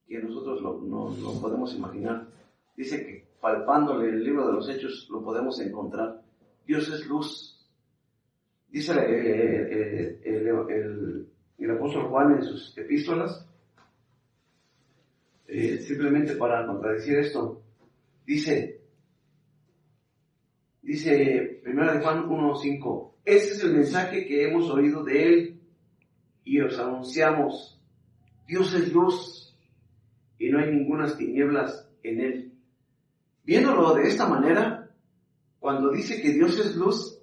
que nosotros no podemos imaginar. Dice que palpándole el libro de los Hechos lo podemos encontrar. Dios es luz. Dice el apóstol Juan en sus epístolas, simplemente para contradecir esto, dice 1 Juan 1:5, ese es el mensaje que hemos oído de él y os anunciamos, Dios es luz y no hay ningunas tinieblas en él. Viéndolo de esta manera, cuando dice que Dios es luz,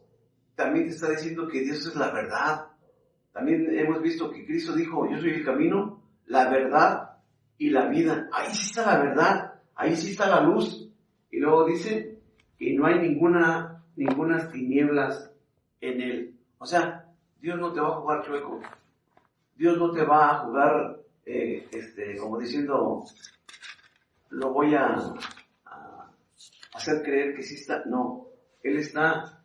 también te está diciendo que Dios es la verdad. También hemos visto que Cristo dijo, yo soy el camino, la verdad y la vida. Ahí sí está la verdad, ahí sí está la luz. Y luego dice que no hay ninguna tinieblas en él. O sea, Dios no te va a jugar chueco. Dios no te va a jugar, como diciendo, lo voy a hacer creer que sí está. No, Él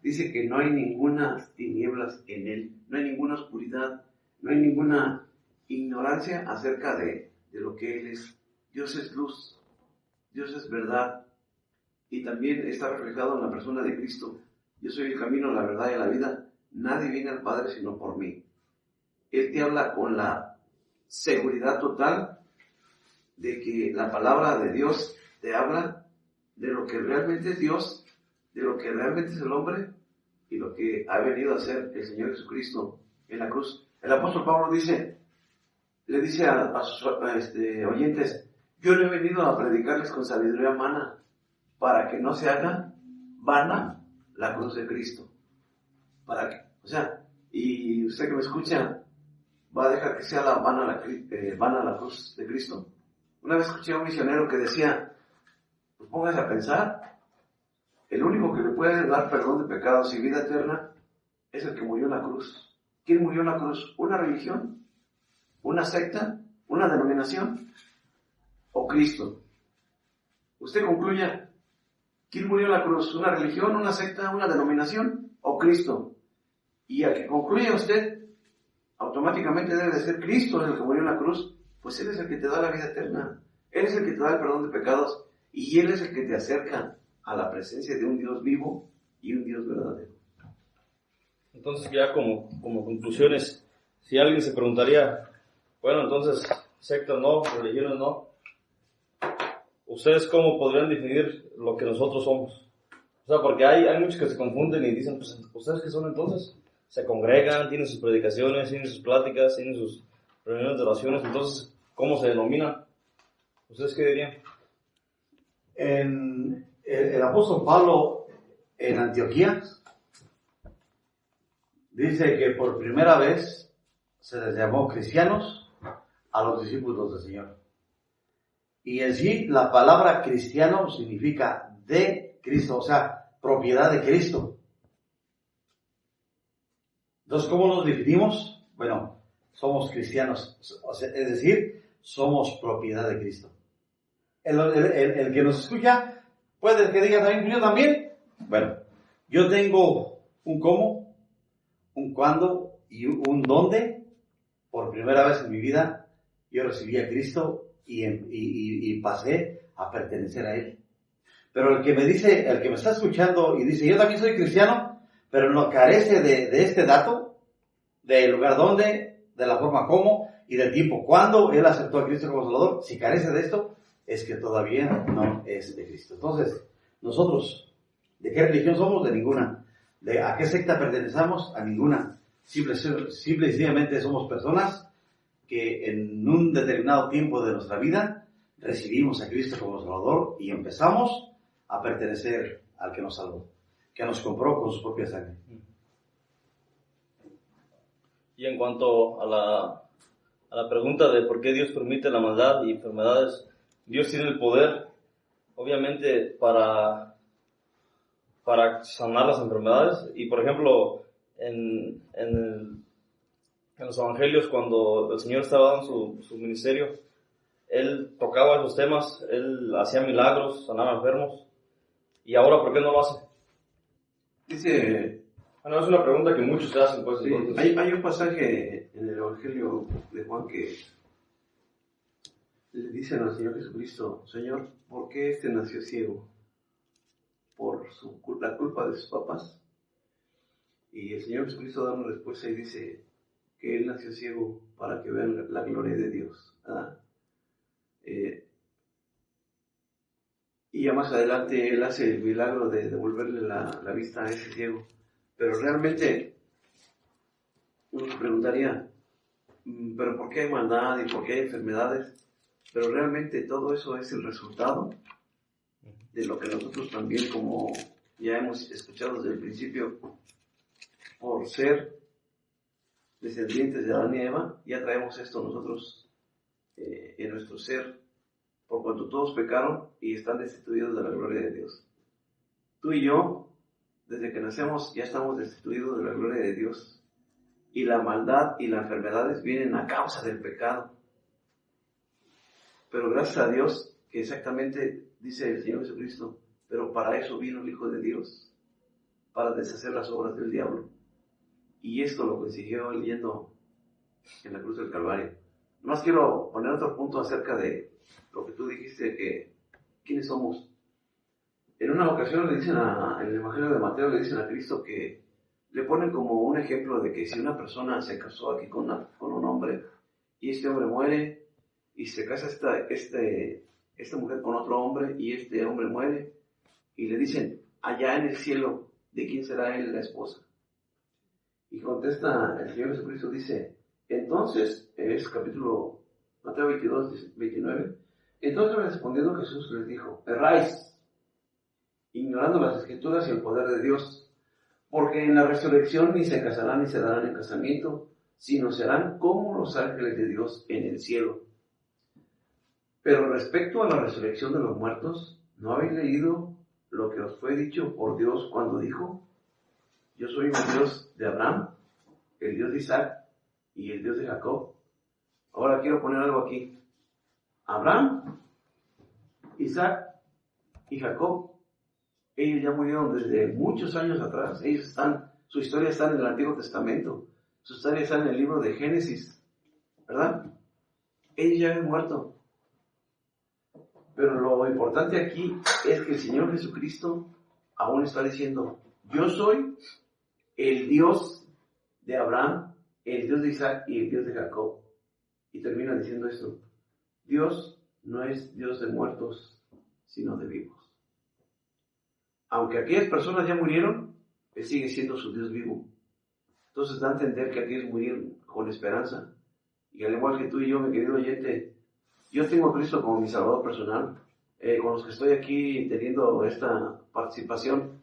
dice que no hay ninguna tinieblas en Él, no hay ninguna oscuridad, no hay ninguna ignorancia acerca de lo que Él es. Dios es luz, Dios es verdad, y también está reflejado en la persona de Cristo. Yo soy el camino, la verdad y la vida. Nadie viene al Padre sino por mí. Él te habla con la seguridad total de que la palabra de Dios te habla de lo que realmente es Dios, de lo que realmente es el hombre y lo que ha venido a hacer el Señor Jesucristo en la cruz. El apóstol Pablo le dice a sus oyentes, yo no he venido a predicarles con sabiduría humana para que no se haga vana la cruz de Cristo. Y usted que me escucha, va a dejar que sea vana la cruz de Cristo. Una vez escuché a un misionero que decía, pues póngase a pensar, el único que le puede dar perdón de pecados y vida eterna es el que murió en la cruz. ¿Quién murió en la cruz? ¿Una religión? ¿Una secta? ¿Una denominación? ¿O Cristo? Usted concluya, ¿quién murió en la cruz? ¿Una religión, una secta, una denominación o Cristo? Y al que concluya usted, automáticamente debe de ser Cristo el que murió en la cruz, pues Él es el que te da la vida eterna, Él es el que te da el perdón de pecados y Él es el que te acerca a la presencia de un Dios vivo y un Dios verdadero. Entonces ya como conclusiones, si alguien se preguntaría, bueno, entonces sectas no, religiones no, ¿ustedes cómo podrían definir lo que nosotros somos? O sea, porque hay muchos que se confunden y dicen, pues, ¿ustedes qué son entonces? Se congregan, tienen sus predicaciones, tienen sus pláticas, tienen sus reuniones de oraciones, entonces, ¿cómo se denominan? ¿Ustedes qué dirían? El apóstol Pablo en Antioquía dice que por primera vez se les llamó cristianos a los discípulos del Señor. Y en sí, la palabra cristiano significa de Cristo, o sea, propiedad de Cristo. Entonces, ¿cómo nos definimos? Bueno, somos cristianos, o sea, es decir, somos propiedad de Cristo. El que nos escucha puede que diga también, yo también. Bueno, yo tengo un cómo, un cuándo y un dónde. Por primera vez en mi vida, yo recibí a Cristo y pasé a pertenecer a Él. Pero el que me está escuchando y dice, yo también soy cristiano, pero no carece de este dato, del lugar donde, de la forma cómo y del tiempo cuando Él aceptó a Cristo como Salvador, si carece de esto, es que todavía no es de Cristo. Entonces, nosotros, ¿de qué religión somos? De ninguna. ¿A qué secta pertenecemos? A ninguna. Simple y sencillamente somos personas que en un determinado tiempo de nuestra vida recibimos a Cristo como Salvador y empezamos a pertenecer al que nos salvó, que nos compró con su propia sangre. Y en cuanto a la pregunta de por qué Dios permite la maldad y enfermedades, Dios tiene el poder, obviamente, para sanar las enfermedades. Y, por ejemplo, en los evangelios, cuando el Señor estaba dando su ministerio, Él tocaba esos temas, él hacía milagros, sanaba enfermos. ¿Y ahora por qué no lo hace? Dice, Bueno, es una pregunta que muchos se hacen, pues. sí, Entonces, hay un pasaje en el Evangelio de Juan que le dicen al Señor Jesucristo: Señor, ¿por qué este nació ciego? ¿Por la culpa de sus papás? Y el Señor Jesucristo da una respuesta y dice que Él nació ciego para que vean la gloria de Dios, ¿verdad? Y ya más adelante Él hace el milagro de devolverle la vista a ese ciego. Pero realmente uno se preguntaría, ¿pero por qué hay maldad y por qué hay enfermedades? Pero realmente todo eso es el resultado de lo que nosotros también, como ya hemos escuchado desde el principio, por ser descendientes de Adán y Eva, ya traemos esto nosotros en nuestro ser, por cuanto todos pecaron y están destituidos de la gloria de Dios. Tú y yo, desde que nacemos, ya estamos destituidos de la gloria de Dios. Y la maldad y las enfermedades vienen a causa del pecado. Pero gracias a Dios, que exactamente dice el Señor Jesucristo, pero para eso vino el Hijo de Dios, para deshacer las obras del diablo. Y esto lo consiguió él yendo en la cruz del Calvario. Nomás quiero poner otro punto acerca de lo que tú dijiste, que ¿quiénes somos? En una ocasión le dicen en el Evangelio de Mateo, le dicen a Cristo que le ponen como un ejemplo de que si una persona se casó aquí con un hombre y este hombre muere y se casa esta mujer con otro hombre y este hombre muere, y le dicen, allá en el cielo, ¿de quién será él la esposa? Y contesta el Señor Jesucristo, dice, entonces, es capítulo Mateo 22, 29, entonces respondiendo Jesús les dijo, erráis, ignorando las Escrituras y el poder de Dios, porque en la resurrección ni se casarán ni se darán en casamiento, sino serán como los ángeles de Dios en el cielo. Pero respecto a la resurrección de los muertos, ¿no habéis leído lo que os fue dicho por Dios cuando dijo, yo soy el Dios de Abraham, el Dios de Isaac y el Dios de Jacob? Ahora quiero poner algo aquí. Abraham, Isaac y Jacob, ellos ya murieron desde muchos años atrás. Su historia está en el Antiguo Testamento. Su historia está en el libro de Génesis, ¿verdad? Ellos ya han muerto. Pero lo importante aquí es que el Señor Jesucristo aún está diciendo, yo soy el Dios de Abraham, el Dios de Isaac y el Dios de Jacob. Y termina diciendo esto, Dios no es Dios de muertos, sino de vivos. Aunque aquellas personas ya murieron, Él sigue siendo su Dios vivo. Entonces da a entender que aquellos murieron con esperanza. Y al igual que tú y yo, mi querido oyente, yo tengo a Cristo como mi Salvador personal. Con los que estoy aquí teniendo esta participación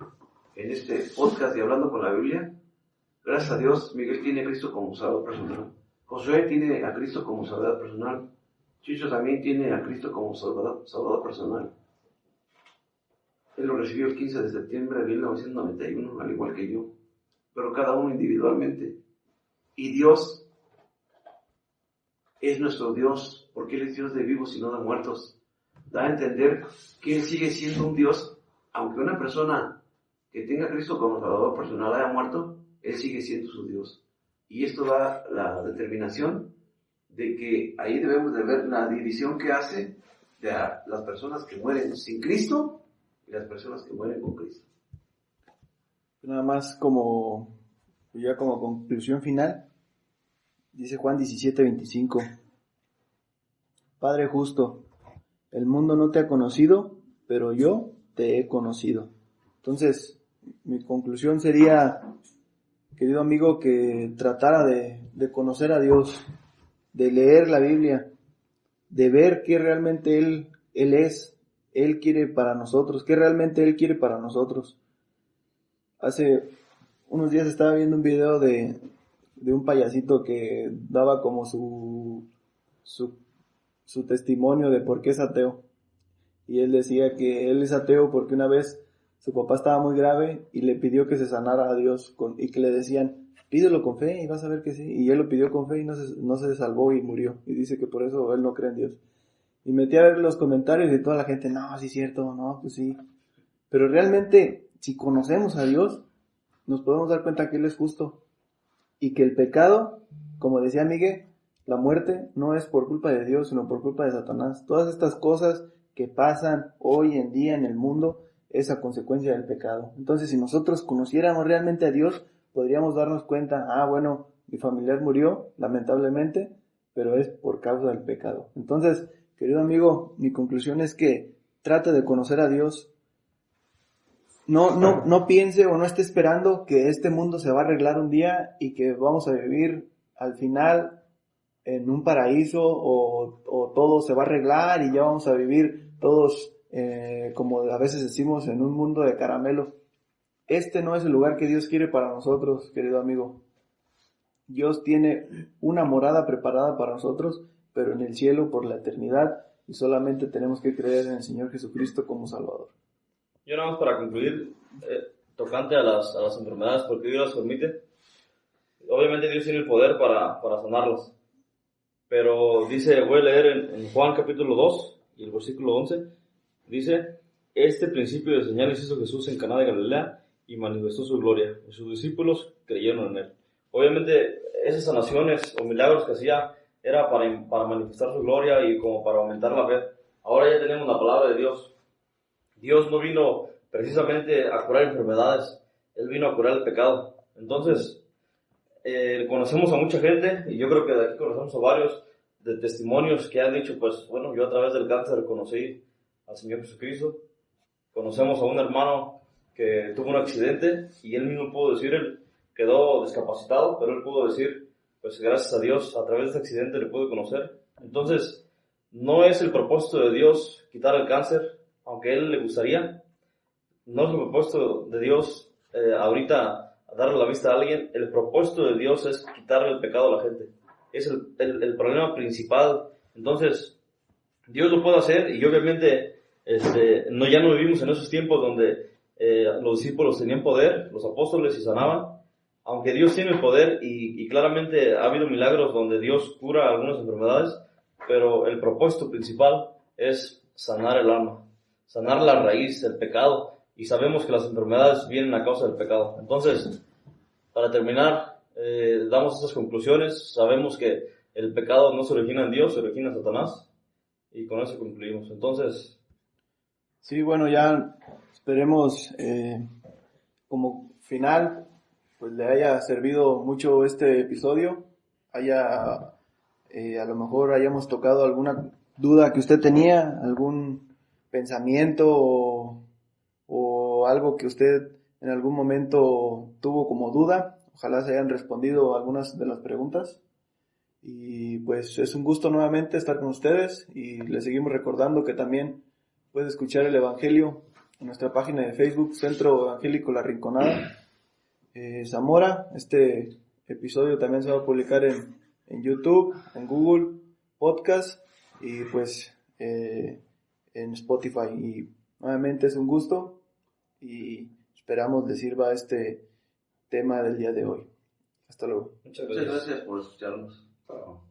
en este podcast de Hablando con la Biblia, gracias a Dios, Miguel tiene a Cristo como Salvador personal. Josué tiene a Cristo como Salvador personal. Chicho también tiene a Cristo como Salvador personal. Él lo recibió el 15 de septiembre de 1991, al igual que yo, pero cada uno individualmente. Y Dios es nuestro Dios, porque Él es Dios de vivos y no de muertos. Da a entender que Él sigue siendo un Dios, aunque una persona que tenga a Cristo como Salvador personal haya muerto, Él sigue siendo su Dios. Y esto da la determinación de que ahí debemos de ver la división que hace de las personas que mueren sin Cristo y las personas que mueren con Cristo. Nada más como conclusión final, dice Juan 17:25, Padre justo, el mundo no te ha conocido, pero yo te he conocido. Entonces, mi conclusión sería, querido amigo, que tratara de conocer a Dios, de leer la Biblia, de ver qué realmente Él es, Él quiere para nosotros, qué realmente Él quiere para nosotros. Hace unos días estaba viendo un video de un payasito que daba como su testimonio de por qué es ateo. Y él decía que él es ateo porque una vez su papá estaba muy grave y le pidió que se sanara a Dios y que le decían, pídelo con fe y vas a ver que sí. Y él lo pidió con fe y no se salvó y murió. Y dice que por eso él no cree en Dios. Y metí a ver los comentarios y toda la gente, no, sí es cierto, no, pues sí. Pero realmente, si conocemos a Dios, nos podemos dar cuenta que Él es justo. Y que el pecado, como decía Miguel, la muerte no es por culpa de Dios, sino por culpa de Satanás. Todas estas cosas que pasan hoy en día en el mundo es a consecuencia del pecado. Entonces, si nosotros conociéramos realmente a Dios, podríamos darnos cuenta, bueno, mi familiar murió, lamentablemente, pero es por causa del pecado. Entonces, querido amigo, mi conclusión es que trate de conocer a Dios. No piense o no esté esperando que este mundo se va a arreglar un día y que vamos a vivir al final en un paraíso o todo se va a arreglar y ya vamos a vivir todos, como a veces decimos, en un mundo de caramelo. Este no es el lugar que Dios quiere para nosotros, querido amigo. Dios tiene una morada preparada para nosotros, pero en el cielo por la eternidad, y solamente tenemos que creer en el Señor Jesucristo como Salvador. Yo nada más para concluir, tocante a las enfermedades, porque Dios las permite. Obviamente Dios tiene el poder para sanarlas. Pero dice, voy a leer en Juan capítulo 2 y el versículo 11, dice, este principio de señales hizo Jesús en Caná de Galilea y manifestó su gloria, y sus discípulos creyeron en él. Obviamente esas sanaciones o milagros que hacía era para manifestar su gloria y como para aumentar la fe. Ahora ya tenemos la palabra de Dios. Dios no vino precisamente a curar enfermedades, Él vino a curar el pecado. Entonces, conocemos a mucha gente, y yo creo que de aquí conocemos a varios de testimonios que han dicho, pues bueno, yo a través del cáncer conocí al Señor Jesucristo. Conocemos a un hermano que tuvo un accidente y él mismo pudo decir, él quedó discapacitado, pero él pudo decir, pues gracias a Dios, a través de ese accidente le pude conocer. Entonces, no es el propósito de Dios quitar el cáncer, aunque a él le gustaría. No es el propósito de Dios ahorita darle la vista a alguien. El propósito de Dios es quitarle el pecado a la gente. Es el problema principal. Entonces, Dios lo puede hacer y obviamente ya no vivimos en esos tiempos donde los discípulos tenían poder, los apóstoles y sanaban. Aunque Dios tiene el poder y claramente ha habido milagros donde Dios cura algunas enfermedades, pero el propósito principal es sanar el alma, sanar la raíz del pecado. Y sabemos que las enfermedades vienen a causa del pecado. Entonces, para terminar, damos estas conclusiones. Sabemos que el pecado no se origina en Dios, se origina en Satanás. Y con eso concluimos. Entonces... Sí, bueno, ya esperemos como final, pues le haya servido mucho este episodio. A lo mejor hayamos tocado alguna duda que usted tenía, algún pensamiento o algo que usted en algún momento tuvo como duda. Ojalá se hayan respondido algunas de las preguntas. Y pues es un gusto nuevamente estar con ustedes y les seguimos recordando que también puede escuchar el Evangelio en nuestra página de Facebook, Centro Evangélico La Rinconada, Zamora. Este episodio también se va a publicar en YouTube, en Google Podcast y pues en Spotify. Y nuevamente es un gusto y esperamos les sirva este tema del día de hoy. Hasta luego. Muchas gracias por escucharnos. Chao.